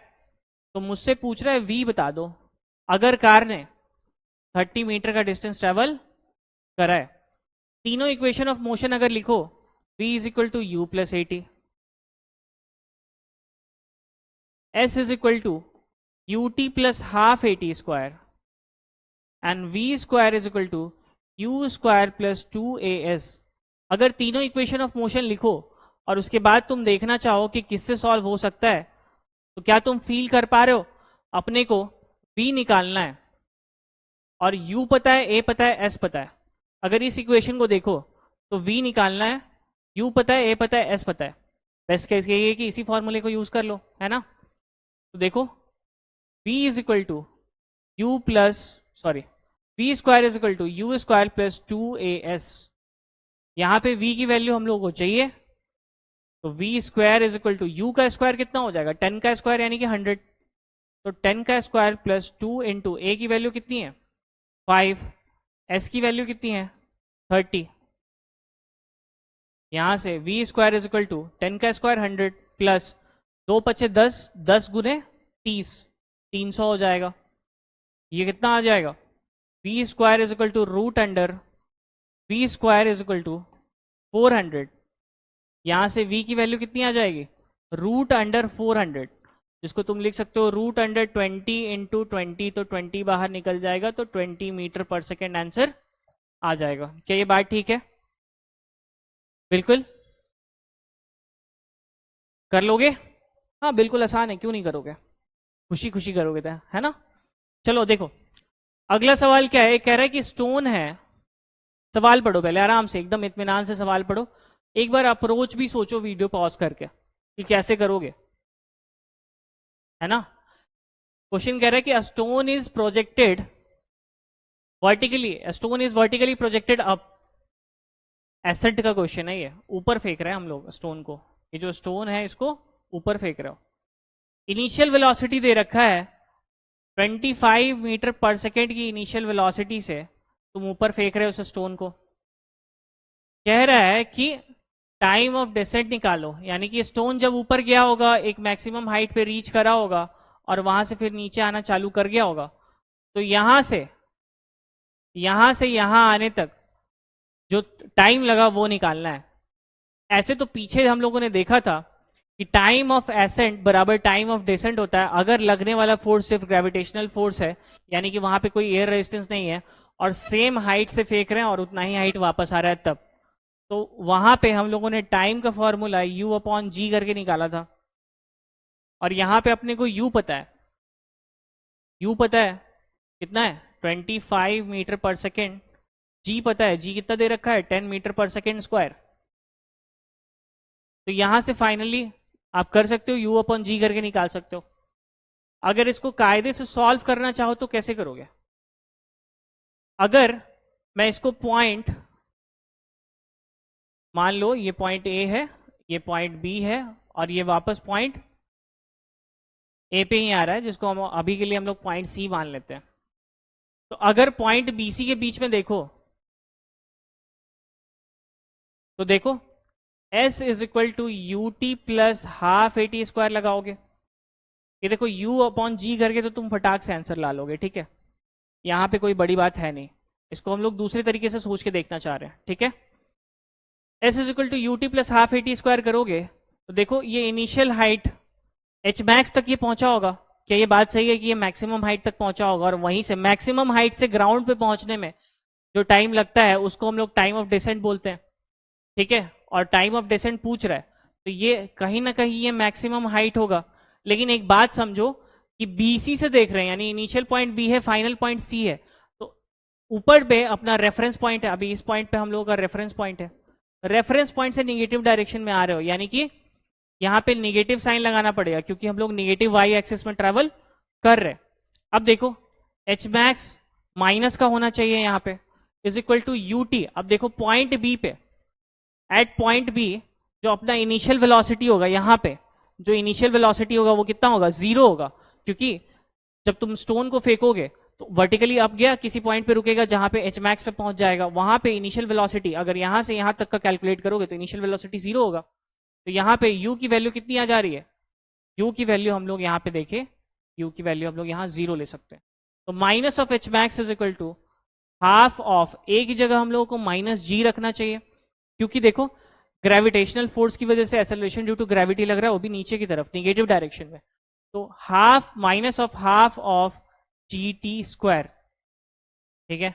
तो मुझसे पूछ रहा है v बता दो अगर कार ने 30 मीटर का डिस्टेंस ट्रेवल करा है। तीनों इक्वेशन ऑफ मोशन अगर लिखो, v is equal to you plus A t, s is equal to U T plus half A T square and v square is equal to you square plus 2as। अगर तीनों equation of motion लिखो और उसके बाद तुम देखना चाहो कि किससे सॉल्व हो सकता है, तो क्या तुम फील कर पा रहे हो? अपने को v निकालना है और u पता है, a पता है, s पता है। अगर इस इक्वेशन को देखो तो v निकालना है, u पता है, a पता है, s पता है। बेस्ट केस यही है कि इसी फॉर्मूले को यूज कर लो, है ना। तो देखो v is equal to you plus sorry v square is equal to you square plus 2as। यहां पे v की वैल्यू हम लोगों को चाहिए, तो v square is equal to u का स्क्वायर कितना हो जाएगा 10 का स्क्वायर यानी कि 100। तो 10 का स्क्वायर प्लस 2 इंटू ए की वैल्यू कितनी है 5, s की वैल्यू कितनी है 30। यहां से v square is equal to 10 का स्क्वायर 100 प्लस 2 पचे 10, 10 गुने 30, 300 हो जाएगा। ये कितना आ जाएगा v square is equal to root under v square is equal to 400। यहां से v की वैल्यू कितनी आ जाएगी रूट अंडर 400, जिसको तुम लिख सकते हो रूट अंडर 20 इंटू 20, तो 20 बाहर निकल जाएगा, तो 20 मीटर पर सेकेंड आंसर आ जाएगा। क्या ये बात ठीक है? बिल्कुल कर लोगे? हाँ बिल्कुल आसान है, क्यों नहीं करोगे, खुशी खुशी करोगे तो, है ना। चलो देखो अगला सवाल क्या है, कह रहा है कि स्टोन है। सवाल पढ़ो पहले आराम से, एकदम इत्मीनान से सवाल पढ़ो। एक बार अप्रोच भी सोचो वीडियो पॉज करके कि कैसे करोगे, है ना। क्वेश्चन कह रहा है कि a stone is projected vertically, a stone is vertically projected up. Ascent का क्वेश्चन है ये, ऊपर फेंक रहे हैं हम लोग स्टोन को। ये जो स्टोन है इसको ऊपर फेंक रहे हो। इनिशियल वेलोसिटी दे रखा है 25 मीटर पर सेकेंड की इनिशियल वेलोसिटी से तुम ऊपर फेंक रहे हो उस स्टोन को। कह रहा है कि टाइम ऑफ डिसेंट निकालो, यानी कि स्टोन जब ऊपर गया होगा एक मैक्सिमम हाइट पे रीच करा होगा और वहां से फिर नीचे आना चालू कर गया होगा, तो यहां से यहां आने तक जो टाइम लगा वो निकालना है। ऐसे तो पीछे हम लोगों ने देखा था कि टाइम ऑफ एसेंट बराबर टाइम ऑफ डिसेंट होता है अगर लगने वाला फोर्स सिर्फ ग्रेविटेशनल फोर्स है, यानी कि वहां पे कोई एयर रेजिस्टेंस नहीं है और सेम हाइट से फेंक रहे हैं और उतना ही हाइट वापस आ रहा है तब। तो वहां पे हम लोगों ने टाइम का फॉर्मूला u अपॉन जी करके निकाला था, और यहां पे अपने को u पता है, u पता है कितना है 25 मीटर पर सेकेंड, g पता है g कितना दे रखा है 10 मीटर पर सेकेंड स्क्वायर। तो यहां से फाइनली आप कर सकते हो u अपॉन जी करके निकाल सकते हो। अगर इसको कायदे से सॉल्व करना चाहो तो कैसे करोगे? अगर मैं इसको पॉइंट मान लो, ये पॉइंट ए है, ये पॉइंट बी है और ये वापस पॉइंट ए पे ही आ रहा है, जिसको हम अभी के लिए हम लोग पॉइंट सी मान लेते हैं। तो अगर पॉइंट बी सी के बीच में देखो तो देखो S is equal to U T plus half A T square लगाओगे, ये देखो u अपॉन जी करके तो तुम फटाक से आंसर ला लोगे, ठीक है। यहां पे कोई बड़ी बात है नहीं, इसको हम लोग दूसरे तरीके से सोच के देखना चाह रहे हैं, ठीक है। S is equal to U T plus half A T square करोगे तो देखो ये इनिशियल हाइट h मैक्स तक ये पहुंचा होगा। क्या ये बात सही है कि ये मैक्सिमम हाइट तक पहुंचा होगा, और वहीं से मैक्सिमम हाइट से ग्राउंड पे पहुंचने में जो टाइम लगता है उसको हम लोग टाइम ऑफ डिसेंट बोलते हैं, ठीक है। और टाइम ऑफ डिसेंट पूछ रहा है तो ये कहीं ना कहीं ये मैक्सिमम हाइट होगा। लेकिन एक बात समझो कि BC से देख रहे हैं, यानी इनिशियल पॉइंट B है, फाइनल पॉइंट C है, तो ऊपर पे अपना रेफरेंस पॉइंट है। अभी इस पॉइंट पे हम लोगों का रेफरेंस पॉइंट है, रेफरेंस पॉइंट से निगेटिव डायरेक्शन में आ रहे हो, यानी कि यहां पे निगेटिव साइन लगाना पड़ेगा क्योंकि हम लोग निगेटिव वाई एक्सिस में ट्रेवल कर रहे हैं। अब देखो H मैक्स माइनस का होना चाहिए यहां पे, is equal to you t. अब देखो पॉइंट बी पे, एट पॉइंट बी जो अपना इनिशियल वेलोसिटी होगा, यहां पे जो इनिशियल वेलोसिटी होगा वो कितना होगा 0 होगा, क्योंकि जब तुम स्टोन को फेंकोगे तो वर्टिकली अप गया, किसी पॉइंट पे रुकेगा जहां पे एच मैक्स पे पहुंच जाएगा, वहां पे इनिशियल वेलोसिटी अगर यहां से यहां तक का कैलकुलेट करोगे तो इनिशियल वेलोसिटी 0 होगा। तो यहाँ पे u की वैल्यू कितनी आ जा रही है, u की वैल्यू हम लोग यहाँ पे देखें, u की वैल्यू हम लोग यहाँ 0 ले सकते हैं। तो minus of h max is equal to half of a की जगह हम लोगों को माइनस g रखना चाहिए, क्योंकि देखो ग्रेविटेशनल फोर्स की वजह से एक्सेलरेशन ड्यू टू ग्रेविटी लग रहा है, वो भी नीचे की तरफ निगेटिव डायरेक्शन में। तो half minus half of ji t square, ठीक है।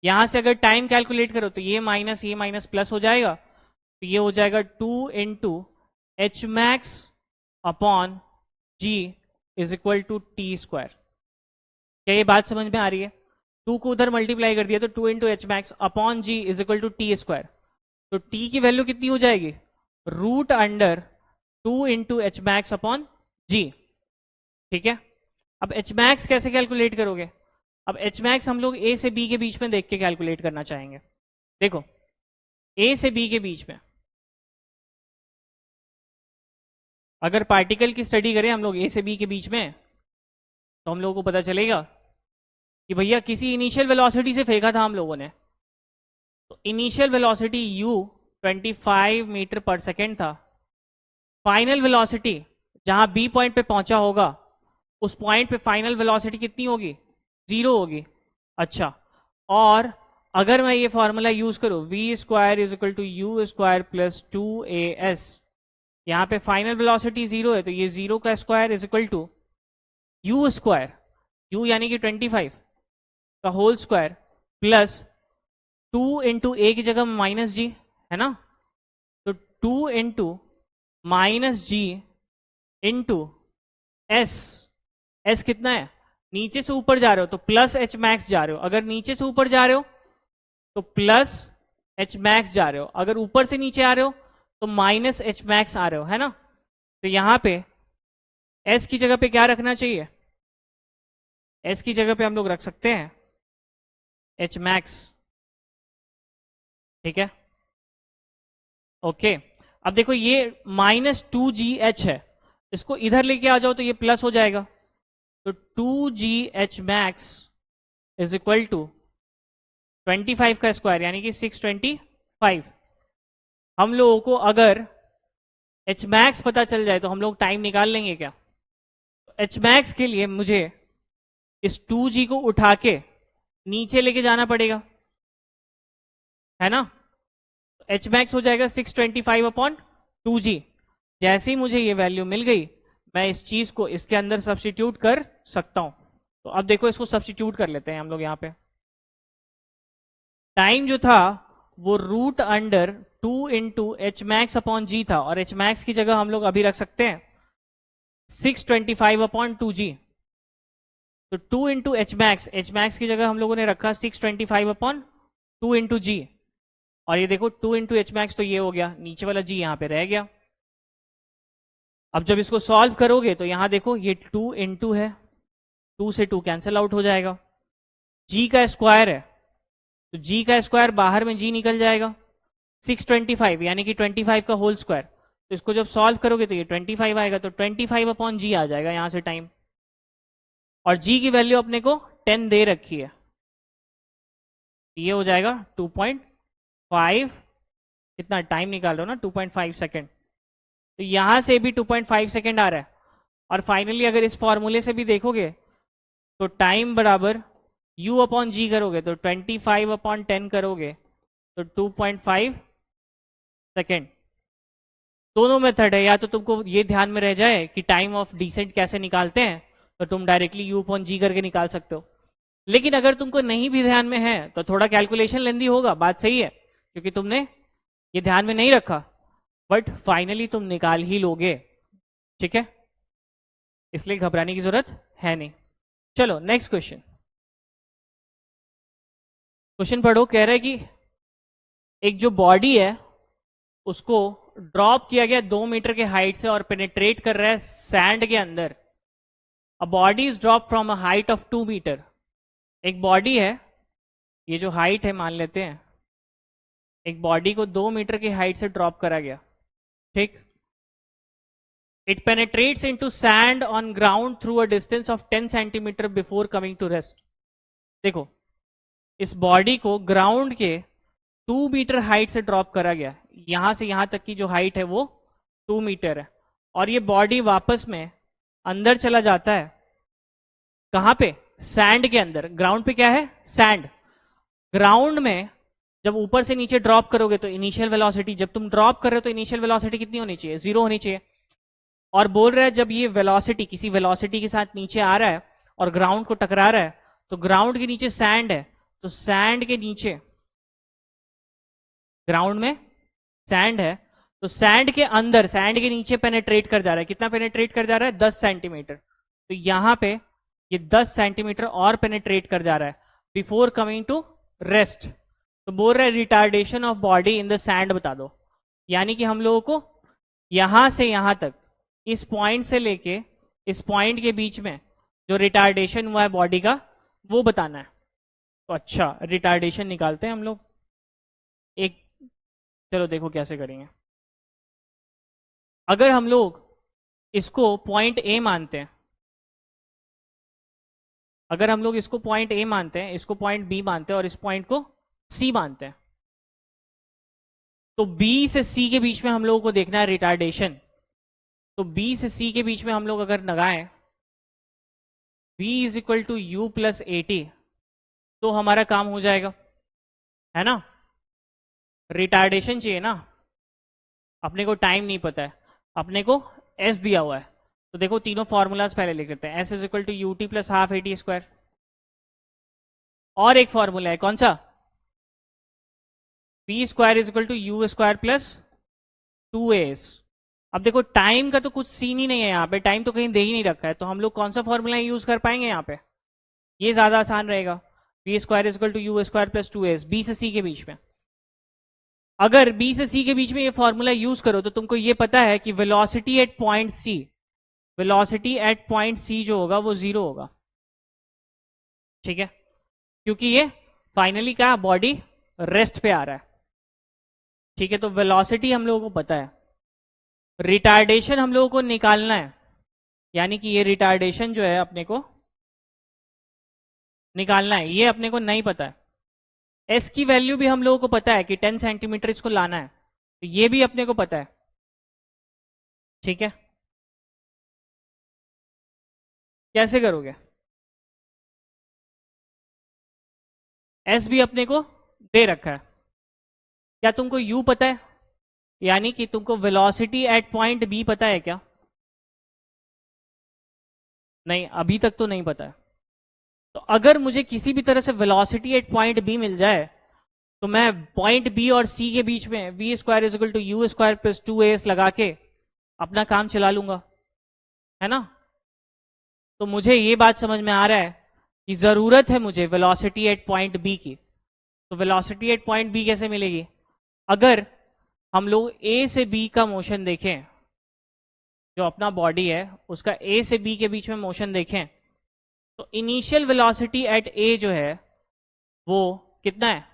यहां से अगर टाइम कैलकुलेट करो तो ये माइनस प्लस हो जाएगा, तो ये हो जाएगा 2 into H max upon ji is equal to T square. क्या ये बात समझ में आ रही है? 2 को उधर मल्टीप्लाई कर दिया तो 2 into H max upon ji is equal to T square. तो टी की वैल्यू कितनी हो जाएगी, root under 2 into H max upon G, ठीक है। अब एच मैक्स कैसे कैलकुलेट करोगे? अब एच मैक्स हम लोग ए से बी के बीच में देख के कैलकुलेट करना चाहेंगे। देखो ए से बी के बीच में अगर पार्टिकल की स्टडी करें हम लोग ए से बी के बीच में, तो हम लोगों को पता चलेगा कि भैया किसी इनिशियल वेलोसिटी से फेंका था हम लोगों ने, तो initial velocity u 25 metre per second था। फाइनल वेलोसिटी जहां बी पॉइंट पे पहुंचा होगा उस पॉइंट पे फाइनल वेलोसिटी कितनी होगी, 0 होगी। अच्छा, और अगर मैं ये फॉर्मूला यूज करूं v square is equal to you square plus 2as, यहां पे फाइनल वेलोसिटी 0 है तो ये 0 का square is equal to you square, u यानी कि 25 का होल स्क्वायर प्लस 2 इंटू ए की जगह माइनस जी है ना, तो 2 into minus g into s, s कितना है, नीचे से ऊपर जा रहे हो तो प्लस एच मैक्स जा रहे हो, अगर नीचे से ऊपर जा रहे हो तो प्लस एच मैक्स जा रहे हो, अगर ऊपर से नीचे आ रहे हो तो माइनस एच मैक्स आ रहे हो, है ना। तो यहां पे एस की जगह पे क्या रखना चाहिए, एस की जगह पे हम लोग रख सकते हैं एच मैक्स, ठीक है। ओके, अब देखो ये माइनस 2gh है, इसको इधर लेके आ जाओ तो ये प्लस हो जाएगा, तो 2gh max is equal to 25 का स्क्वायर यानी कि 625। हम लोगों को अगर एच मैक्स पता चल जाए तो हम लोग टाइम निकाल लेंगे क्या? एच मैक्स के लिए मुझे इस 2g को उठा के नीचे लेके जाना पड़ेगा, है ना। एच मैक्स हो जाएगा 625 अपॉन 2g। जैसे ही मुझे ये वैल्यू मिल गई मैं इस चीज को इसके अंदर सब्स्टिट्यूट कर सकता हूं। तो अब देखो इसको सब्स्टिट्यूट कर लेते हैं हम लोग। यहां पे टाइम जो था वो root under 2 into H max upon G था, और एच मैक्स की जगह हम लोग अभी रख सकते हैं 625 अपॉन 2g। तो 2 इंटू एच मैक्स की जगह हम लोगों ने रखा 625 अपॉन 2 इंटू जी, और ये देखो 2 इंटू एच मैक्स तो ये हो गया, नीचे वाला जी यहां पे रह गया। अब जब इसको सॉल्व करोगे तो यहां देखो ये 2 इंटू है, 2 से 2 कैंसिल आउट हो जाएगा, जी का स्क्वायर है तो जी का स्क्वायर बाहर में जी निकल जाएगा, 625 यानी कि 25 का होल स्क्वायर, तो इसको जब सॉल्व करोगे तो ये 25 आएगा, तो 25 अपॉन जी आ जाएगा यहां से टाइम, और जी की वैल्यू अपने को 10 दे रखी है, ये हो जाएगा 2.5, कितना टाइम निकाल रहे हो ना 2.5 सेकेंड, तो यहां से भी 2.5 सेकेंड आ रहा है। और फाइनली अगर इस फॉर्मूले से भी देखोगे तो टाइम बराबर u अपॉन जी करोगे तो 25 अपॉन 10 करोगे तो 2.5 सेकेंड। दोनों मेथड है, या तो तुमको ये ध्यान में रह जाए कि टाइम ऑफ डिसेंट कैसे निकालते हैं तो तुम डायरेक्टली u अपॉन जी करके निकाल सकते हो, लेकिन अगर तुमको नहीं भी ध्यान में है तो थोड़ा कैलकुलेशन लेंदी होगा, बात सही है, क्योंकि तुमने ये ध्यान में नहीं रखा, बट फाइनली तुम निकाल ही लोगे, ठीक है, इसलिए घबराने की जरूरत है नहीं। चलो नेक्स्ट क्वेश्चन, क्वेश्चन पढ़ो। कह रहा है कि एक जो बॉडी है उसको ड्रॉप किया गया 2 मीटर के हाइट से और पेनिट्रेट कर रहा है सैंड के अंदर। A body is drop from a height of 2 metre. एक बॉडी है, ये जो हाइट है मान लेते हैं, एक बॉडी को 2 मीटर की हाइट से ड्रॉप करा गया, ठीक। It penetrates into sand on ground through a distance of 10 centimetre before coming to rest. देखो इस बॉडी को ग्राउंड के 2 मीटर हाइट से ड्रॉप करा गया, यहां से यहां तक की जो हाइट है वो 2 मीटर है, और ये बॉडी वापस में अंदर चला जाता है, कहां पे? सैंड के अंदर। ग्राउंड पे क्या है? सैंड। ग्राउंड में जब ऊपर से नीचे ड्रॉप करोगे तो इनिशियल वेलोसिटी, जब तुम ड्रॉप कर रहे हो तो इनिशियल वेलोसिटी कितनी होनी चाहिए? 0 होनी चाहिए। और बोल रहा है जब ये वेलोसिटी किसी वेलोसिटी के साथ नीचे आ रहा है और ग्राउंड को टकरा रहा है, तो ग्राउंड के नीचे सैंड है, तो सैंड के नीचे, ग्राउंड में सैंड है तो सैंड के अंदर, सैंड के नीचे पेनेट्रेट कर जा रहा है। कितना पेनेट्रेट कर जा रहा है? 10 सेंटीमीटर। तो यहां पे ये 10 सेंटीमीटर और पेनेट्रेट कर जा रहा है बिफोर कमिंग टू रेस्ट। तो बोल रहा है retardation of body in the sand बता दो। यानी कि हम लोगों को यहां से यहां तक, इस पॉइंट से लेके इस पॉइंट के बीच में जो रिटार्डेशन हुआ है बॉडी का, वो बताना है। तो अच्छा, रिटार्डेशन निकालते हैं हम लोग। एक, चलो देखो कैसे करेंगे। अगर हम लोग इसको पॉइंट ए मानते हैं, अगर हम लोग इसको पॉइंट ए मानते हैं, इसको पॉइंट बी मानते हैं और इस पॉइंट को सी मानते हैं, तो बी से सी के बीच में हम लोगों को देखना है रिटार्डेशन। तो बी से सी के बीच में हम लोग अगर लगाएं v is equal to you plus A t, तो हमारा काम हो जाएगा, है ना? रिटार्डेशन चाहिए ना, अपने को टाइम नहीं पता है, अपने को s दिया हुआ है। तो देखो तीनों फॉर्मूलाज पहले लिख देते हैं। s is equal to U T plus half A T square, और एक फॉर्मूला है कौन सा? P square is equal to you square plus 2as। अब देखो टाइम का तो कुछ सीन ही नहीं है यहाँ पे, टाइम तो कहीं दे ही नहीं रखा है, तो हम लोग कौन सा फॉर्मूला यूज कर पाएंगे यहाँ पे? ये ज्यादा आसान रहेगा, P square is equal to you square plus 2as, B से सी के बीच में। अगर बी से सी के बीच में ये फॉर्मूला यूज करो तो तुमको ये पता है कि velocity at point c, velocity at point c जो होगा वो 0 होगा, ठीक है? क्योंकि ये फाइनली क्या, बॉडी रेस्ट पे आ रहा है, ठीक है? तो वेलोसिटी हम लोगों को पता है, रिटार्डेशन हम लोगों को निकालना है, यानी कि ये रिटार्डेशन जो है अपने को निकालना है, ये अपने को नहीं पता है। एस की वैल्यू भी हम लोगों को पता है कि 10 सेंटीमीटर इसको लाना है, तो ये भी अपने को पता है, ठीक है? कैसे करोगे? एस भी अपने को दे रखा है। क्या तुमको यू पता है? यानी कि तुमको वेलोसिटी एट पॉइंट बी पता है क्या? नहीं, अभी तक तो नहीं पता है। तो अगर मुझे किसी भी तरह से वेलोसिटी एट पॉइंट बी मिल जाए, तो मैं पॉइंट बी और सी के बीच में we square is equal to you square plus 2as लगा के अपना काम चला लूंगा, है ना? तो मुझे ये बात समझ में आ रहा है कि जरूरत है मुझे वेलोसिटी एट पॉइंट बी की। तो वेलोसिटी एट पॉइंट बी कैसे मिलेगी? अगर हम लोग ए से बी का मोशन देखें, जो अपना बॉडी है उसका ए से बी के बीच में मोशन देखें, तो इनिशियल वेलोसिटी एट ए जो है वो कितना है?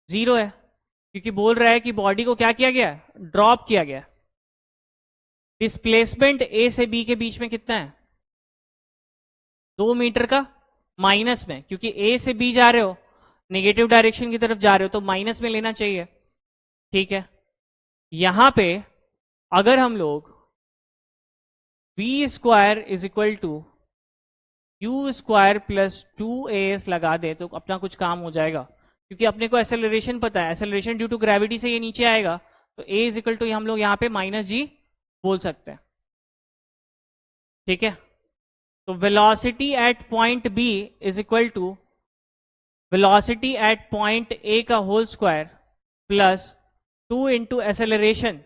0 है, क्योंकि बोल रहा है कि बॉडी को क्या किया गया? ड्रॉप किया गया। डिस्प्लेसमेंट ए से बी के बीच में कितना है? 2 मीटर का माइनस में, क्योंकि ए से बी जा रहे हो, नेगेटिव डायरेक्शन की तरफ जा रहे हो, तो माइनस में लेना चाहिए, ठीक है? यहां पे अगर हम लोग v square is equal to you square plus 2as लगा दे तो अपना कुछ काम हो जाएगा, क्योंकि अपने को एक्सेलरेशन पता है, एक्सेलरेशन ड्यू टू ग्रेविटी से ये नीचे आएगा, तो a इज इक्वल टू हम लोग यहाँ पे माइनस जी बोल सकते हैं, ठीक है? तो velocity at point B is equal to velocity at point A का whole square plus 2 into acceleration,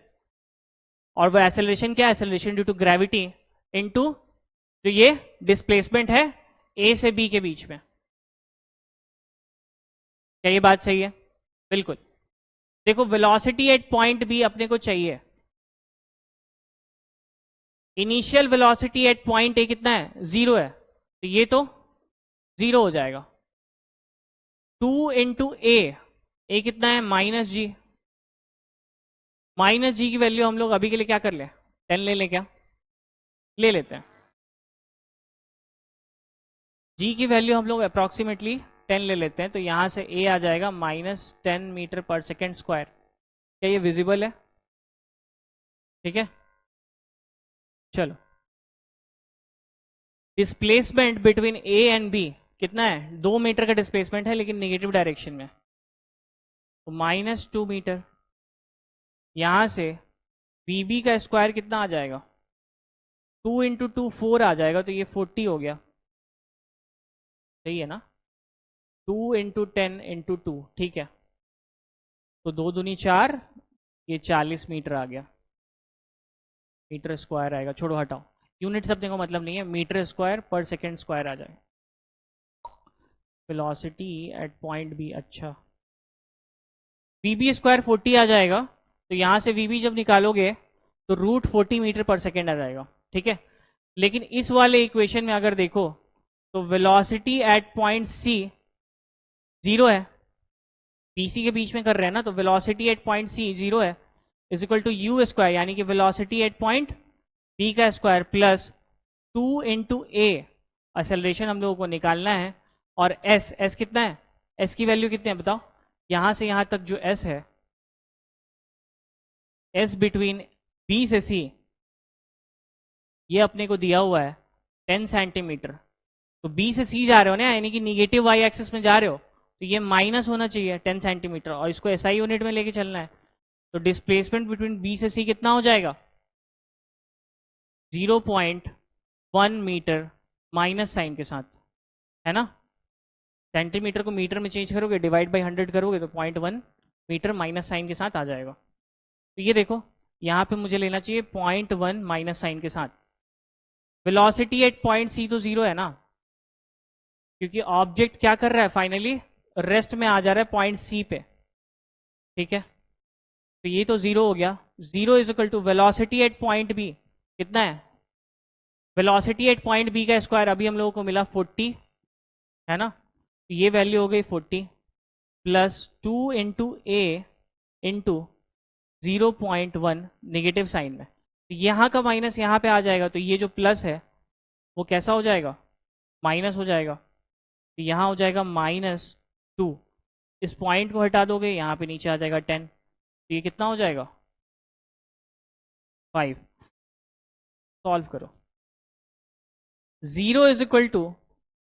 और वो एसेलरेशन क्या है? Acceleration due to gravity into जो ये डिस्प्लेसमेंट है ए से बी के बीच में। क्या ये बात सही है? बिल्कुल। देखो वेलोसिटी एट पॉइंट बी अपने को चाहिए, इनिशियल वेलोसिटी एट पॉइंट ए कितना है? 0 है, तो ये तो 0 हो जाएगा। 2 इंटू ए कितना है? माइनस जी। माइनस जी की वैल्यू हम लोग अभी के लिए क्या कर ले? 10 ले लें क्या? ले लेते हैं। जी की वैल्यू हम लोग अप्रॉक्सीमेटली 10 ले लेते हैं, तो यहाँ से ए आ जाएगा -10 मीटर/सेकेंड स्क्वायर। क्या ये विजिबल है? ठीक है, चलो। Displacement between a and b कितना है? 2 मीटर का डिस्प्लेसमेंट है, लेकिन निगेटिव डायरेक्शन में, तो -2 मीटर। यहां से बी बी का स्क्वायर कितना आ जाएगा? 2 × 2 4 आ जाएगा, तो ये 40 हो गया। सही है ना? 2 × 10 × 2, ठीक है। तो 2 दूनी 4, ये 40 मीटर आ गया। मीटर स्क्वायर आएगा, छोड़ो हटाओ, यूनिट शब्द को मतलब नहीं है, मीटर स्क्वायर पर सेकेंड स्क्वायर आ जाएगा। वेलोसिटी एट पॉइंट बी, अच्छा वी बी स्क्वायर 40 आ जाएगा, तो यहां से वी बी जब निकालोगे तो √40 मीटर/सेकेंड आ जाएगा। ठीक है, लेकिन इस वाले इक्वेशन में अगर देखो तो वेलोसिटी एट पॉइंट सी 0 है, पीसी के बीच में कर रहे हैं ना, तो वेलोसिटी एट पॉइंट सी 0 है, is equal to you square, यानी कि वेलोसिटी एट पॉइंट बी का स्क्वायर प्लस 2 × ए, एक्सेलरेशन हम लोगों को निकालना है, और एस कितना है? एस की वैल्यू कितनी है बताओ? यहां से यहां तक जो एस है, एस बिटवीन बी से सी, ये अपने को दिया हुआ है 10 सेंटीमीटर। तो बी से सी जा रहे हो ना, यानी कि निगेटिव वाई एक्सिस में जा रहे हो, तो ये माइनस होना चाहिए 10 सेंटीमीटर, और इसको एसआई यूनिट में लेके चलना है। तो डिस्प्लेसमेंट बिटवीन बी से सी कितना हो जाएगा? 0.1 मीटर माइनस साइन के साथ, है ना? सेंटीमीटर को मीटर में चेंज करोगे, डिवाइड बाई 100 करोगे, तो 0.1 मीटर माइनस साइन के साथ आ जाएगा। तो ये देखो, यहाँ पे मुझे लेना चाहिए 0.1 माइनस साइन के साथ। वेलोसिटी एट पॉइंट सी तो 0 है ना, क्योंकि ऑब्जेक्ट क्या कर रहा है? फाइनली रेस्ट में आ जा रहा है पॉइंट सी पे। ठीक है, तो ये तो 0 हो गया। 0 is equal to velocity at point B कितना है? वेलोसिटी एट पॉइंट बी का स्क्वायर अभी हम लोगों को मिला 40, है ना? तो ये वैल्यू हो गई 40 प्लस 2 × ए इंटू 0.1 नेगेटिव साइन में, तो यहाँ का माइनस यहाँ पे आ जाएगा, तो ये जो प्लस है वो कैसा हो जाएगा? माइनस हो जाएगा। तो यहाँ हो जाएगा -2, इस पॉइंट को हटा दोगे, यहाँ पे नीचे आ जाएगा 10, तो ये कितना हो जाएगा? 5। सॉल्व करो। 0 is equal to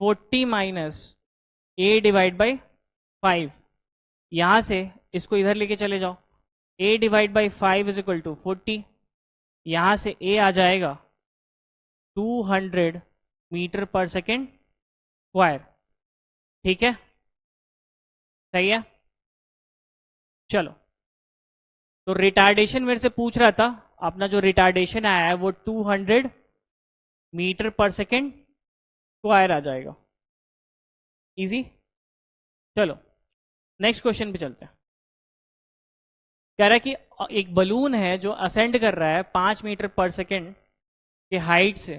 40 minus a divide by 5, यहाँ से इसको इधर लेके चले जाओ, a divide by 5 is equal to 40, यहाँ से a आ जाएगा 200 मीटर/सेकेंड स्क्वायर। ठीक है, सही है। चलो, तो रिटार्डेशन मेरे से पूछ रहा था, अपना जो रिटार्डेशन आया है वो 200 मीटर/सेकेंड स्क्वायर आ जाएगा। इजी। चलो नेक्स्ट क्वेश्चन पे चलते हैं। कह रहा है कि एक बलून है जो असेंड कर रहा है 5 मीटर/सेकेंड के हाइट से।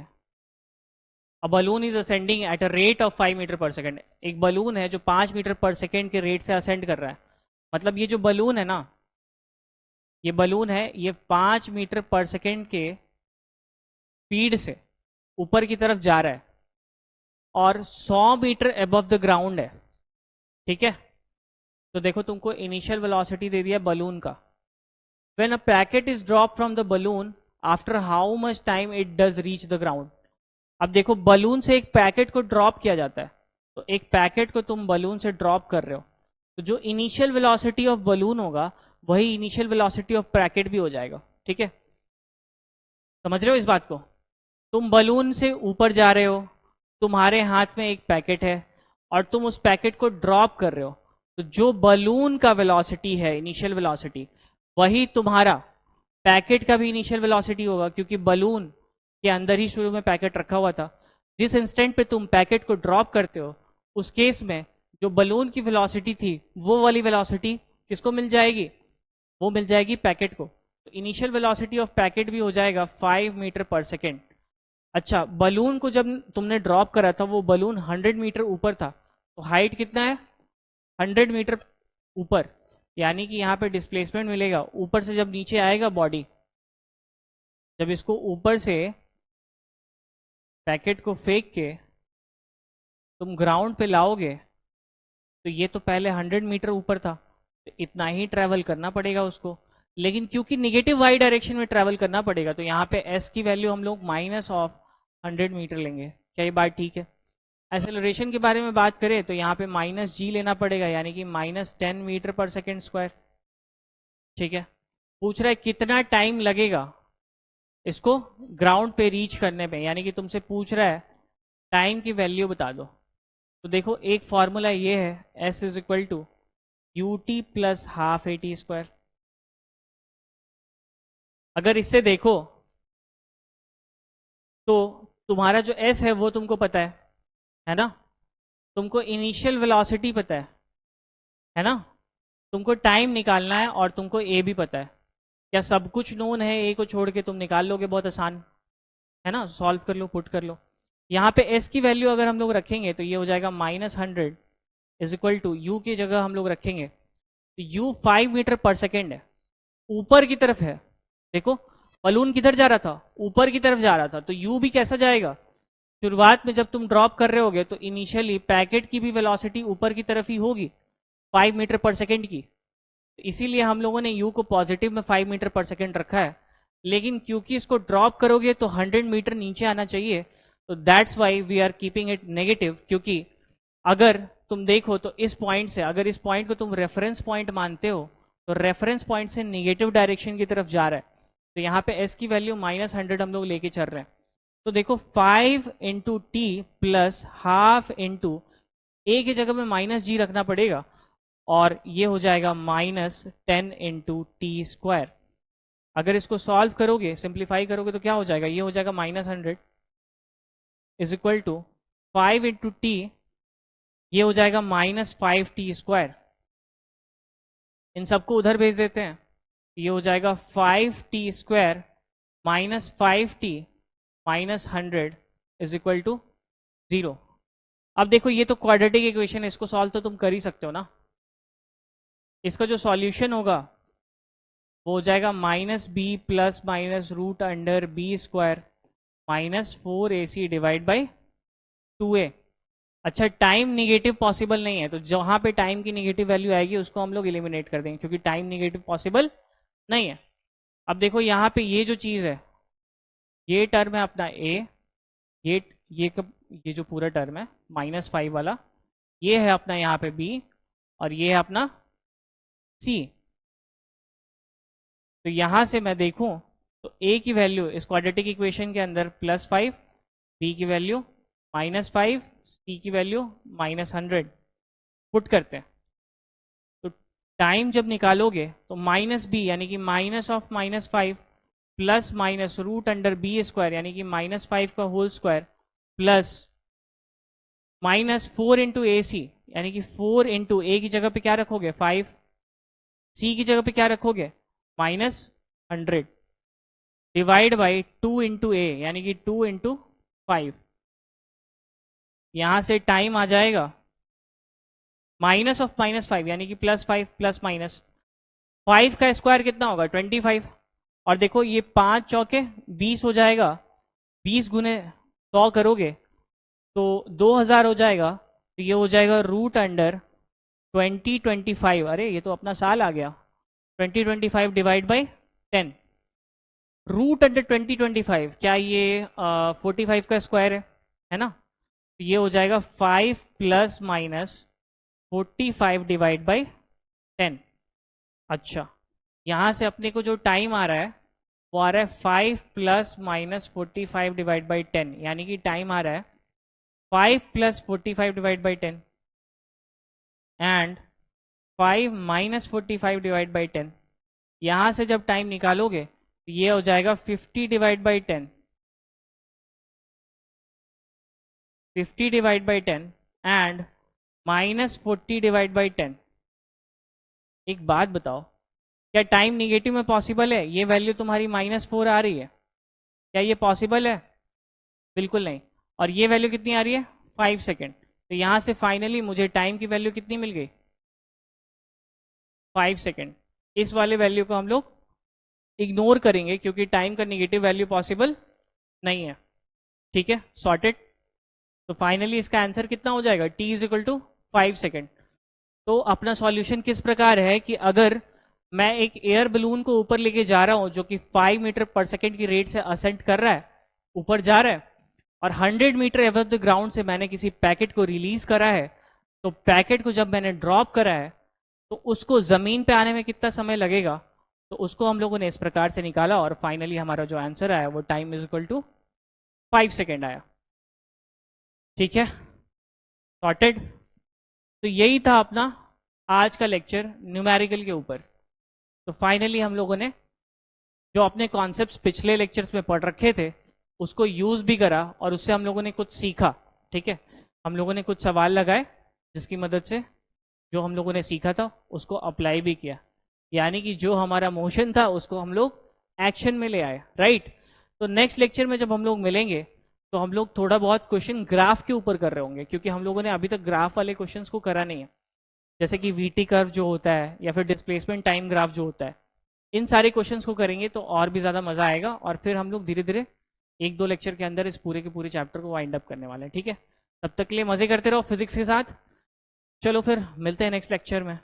A balloon is ascending at a rate of 5 मीटर/सेकेंड। एक बलून है जो 5 मीटर/सेकेंड के रेट से असेंड कर रहा है। मतलब ये जो बलून है ना, ये बलून है, ये 5 मीटर/सेकेंड के स्पीड से ऊपर की तरफ जा रहा है और 100 मीटर अबव द ग्राउंड है। ठीक है, तो देखो तुमको इनिशियल वेलोसिटी दे दिया बलून का। When a packet is drop from the balloon, after how much time it does reach the ground. अब देखो, बलून से एक पैकेट को ड्रॉप किया जाता है, तो एक पैकेट को तुम बलून से ड्रॉप कर रहे हो, तो जो इनिशियल वेलोसिटी ऑफ बलून होगा वही इनिशियल वेलोसिटी ऑफ पैकेट भी हो जाएगा। ठीक है, समझ रहे हो इस बात को? तुम बलून से ऊपर जा रहे हो, तुम्हारे हाथ में एक पैकेट है और तुम उस पैकेट को ड्रॉप कर रहे हो, तो जो बलून का वेलोसिटी है, इनिशियल वेलोसिटी, वही तुम्हारा पैकेट का भी इनिशियल वेलोसिटी होगा, क्योंकि बलून के अंदर ही शुरू में पैकेट रखा हुआ था। जिस इंस्टेंट पे तुम पैकेट को ड्रॉप करते हो, उस केस में जो बलून की वेलोसिटी थी वो वाली वेलोसिटी किसको मिल जाएगी? वो मिल जाएगी पैकेट को। तो इनिशियल वेलोसिटी ऑफ पैकेट भी हो जाएगा 5 मीटर/सेकेंड। अच्छा, बलून को जब तुमने ड्रॉप करा था वो बलून 100 मीटर ऊपर था, तो हाइट कितना है? 100 मीटर ऊपर, यानी कि यहाँ पे डिस्प्लेसमेंट मिलेगा। ऊपर से जब नीचे आएगा बॉडी, जब इसको ऊपर से पैकेट को फेंक के तुम ग्राउंड पे लाओगे तो ये तो पहले 100 मीटर ऊपर था, तो इतना ही ट्रैवल करना पड़ेगा उसको। लेकिन क्योंकि निगेटिव वाई डायरेक्शन में ट्रैवल करना पड़ेगा, तो यहाँ पे एस की वैल्यू हम लोग माइनस ऑफ 100 मीटर लेंगे। क्या ये बात ठीक है? एक्सेलरेशन के बारे में बात करें तो यहाँ पे माइनस जी लेना पड़ेगा, यानी कि minus 10 metre per second square. ठीक है, पूछ रहा है कितना टाइम लगेगा इसको ग्राउंड पे रीच करने में, यानी कि तुमसे पूछ रहा है टाइम की वैल्यू बता दो। तो देखो एक फॉर्मूला ये है, s is equal to U T plus half A T square. अगर इससे देखो तो तुम्हारा जो एस है वो तुमको पता है ना? तुमको इनिशियल वेलोसिटी पता है ना? तुमको टाइम निकालना है और तुमको ए भी पता है। क्या सब कुछ नोन है? ए को छोड़ के तुम निकाल लोगे, बहुत आसान है ना? सॉल्व कर लो, पुट कर लो। यहाँ पे एस की वैल्यू अगर हम लोग रखेंगे तो ये हो जाएगा -100 इज इक्वल टू यू की जगह हम लोग रखेंगे तो यू 5 मीटर पर सेकेंड है, ऊपर की तरफ है। देखो बलून किधर जा रहा था? ऊपर की तरफ जा रहा था, तो यू भी कैसा जाएगा? शुरुआत में जब तुम ड्रॉप कर रहे होगे तो इनिशियली पैकेट की भी वेलोसिटी ऊपर की तरफ ही होगी, 5 मीटर पर सेकेंड की। इसीलिए हम लोगों ने यू को पॉजिटिव में 5 मीटर पर सेकेंड रखा है। लेकिन क्योंकि इसको ड्रॉप करोगे तो 100 मीटर नीचे आना चाहिए, तो that's why we are keeping it negative. क्योंकि अगर तुम देखो तो इस पॉइंट से, अगर इस पॉइंट को तुम रेफरेंस पॉइंट मानते हो तो रेफरेंस पॉइंट से निगेटिव डायरेक्शन की तरफ जा रहा है। तो यहाँ पे एस की वैल्यू -100 हम लोग लेके चल रहे हैं। तो देखो 5 into T plus half into ए की जगह में माइनस जी रखना पड़ेगा, और ये हो जाएगा -10 इंटू टी स्क्वायर। अगर इसको सॉल्व करोगे, सिंप्लीफाई करोगे तो क्या हो जाएगा? ये हो जाएगा -100 is equal to 5 into t, ये हो जाएगा -5t स्क्वायर। इन सबको उधर भेज देते हैं, ये हो जाएगा 5t square -5t -100 is equal to 0। अब देखो ये तो क्वाड्रेटिक इक्वेशन है, इसको सॉल्व तो तुम कर ही सकते हो ना। इसका जो सॉल्यूशन होगा वो हो जाएगा -b plus minus root under b square -4ac divide by 2a। अच्छा, टाइम निगेटिव पॉसिबल नहीं है, तो जहां पे टाइम की निगेटिव वैल्यू आएगी उसको हम लोग एलिमिनेट कर देंगे, क्योंकि टाइम निगेटिव पॉसिबल नहीं है। अब देखो यहाँ पे ये जो चीज है, ये टर्म है अपना a, ये जो पूरा टर्म है -5 वाला, ये है अपना यहाँ पे b, और ये है अपना c। तो यहां से मैं देखूं तो a की वैल्यू इस क्वाड्रेटिक इक्वेशन के अंदर +5, b की वैल्यू -5, c की वैल्यू -100 पुट करते हैं। तो टाइम जब निकालोगे तो -b यानी कि -5 plus minus root under b square यानी कि -5 का whole square plus -4 into a c यानी कि 4 इंटू ए की जगह पे क्या रखोगे 5, सी की जगह पे क्या रखोगे -100 डिवाइड बाई 2 इंटू ए यानी कि 2 इंटू 5। यहां से टाइम आ जाएगा -5 यानी कि +5 प्लस माइनस 5 का स्क्वायर कितना होगा 25। और देखो ये 5 चौके 20 हो जाएगा, 20 गुने 100 करोगे तो 2000 हो जाएगा। तो ये हो जाएगा रूट अंडर 2025, अरे ये तो अपना साल आ गया, 2025 डिवाइड बाई 10। रूट अंडर 2025 क्या ये 45 का स्क्वायर है ना? तो ये हो जाएगा 5 प्लस माइनस 45 डिवाइड बाई 10। अच्छा, यहाँ से अपने को जो टाइम आ रहा है वो आ रहा है 5 प्लस माइनस 45 डिवाइड बाई 10, यानी कि टाइम आ रहा है 5 plus 45 divide by 10 and 5 minus 45 divide by 10। यहाँ से जब टाइम निकालोगे तो ये हो जाएगा 50 divide by 10, 50 divide by 10 and -40 divide by 10। एक बात बताओ, क्या टाइम निगेटिव में पॉसिबल है ये वैल्यू तुम्हारी -4 आ रही है? क्या ये पॉसिबल है? बिल्कुल नहीं। और ये वैल्यू कितनी आ रही है 5 सेकेंड। तो यहां से फाइनली मुझे टाइम की वैल्यू कितनी मिल गई 5 सेकेंड। इस वाले वैल्यू को हम लोग इग्नोर करेंगे क्योंकि टाइम का निगेटिव वैल्यू पॉसिबल नहीं है। ठीक है, सॉर्टेड। तो फाइनली इसका आंसर कितना हो जाएगा, t is equal to 5 second. तो अपना सॉल्यूशन किस प्रकार है कि अगर मैं एक एयर बलून को ऊपर लेके जा रहा हूं जो कि 5 मीटर पर सेकेंड की रेट से असेंट कर रहा है, ऊपर जा रहा है, और 100 मीटर एबव द ग्राउंड से मैंने किसी पैकेट को रिलीज करा है, तो पैकेट को जब मैंने ड्रॉप करा है तो उसको जमीन पे आने में कितना समय लगेगा, तो उसको हम लोगों ने इस प्रकार से निकाला और फाइनली हमारा जो आंसर आया वो time is equal to 5 second आया। ठीक है, सॉर्टेड। तो यही था अपना आज का लेक्चर न्यूमेरिकल के ऊपर। तो फाइनली हम लोगों ने जो अपने कॉन्सेप्ट्स पिछले लेक्चर्स में पढ़ रखे थे उसको यूज भी करा और उससे हम लोगों ने कुछ सीखा। ठीक है, हम लोगों ने कुछ सवाल लगाए जिसकी मदद से जो हम लोगों ने सीखा था उसको अप्लाई भी किया, यानी कि जो हमारा मोशन था उसको हम लोग एक्शन में ले आए। राइट। तो नेक्स्ट लेक्चर में जब हम लोग मिलेंगे तो हम लोग थोड़ा बहुत क्वेश्चन ग्राफ के ऊपर कर रहे होंगे, क्योंकि हम लोगों ने अभी तक ग्राफ वाले क्वेश्चंस को करा नहीं है, जैसे कि वीटी कर्व जो होता है या फिर डिस्प्लेसमेंट टाइम ग्राफ जो होता है। इन सारे क्वेश्चंस को करेंगे तो और भी ज़्यादा मज़ा आएगा और फिर हम लोग धीरे धीरे 1-2 लेक्चर के अंदर इस पूरे के पूरे चैप्टर को वाइंड अप करने वाले हैं। ठीक है, तब तक के लिए मज़े करते रहो फिजिक्स के साथ। चलो फिर मिलते हैं नेक्स्ट लेक्चर में।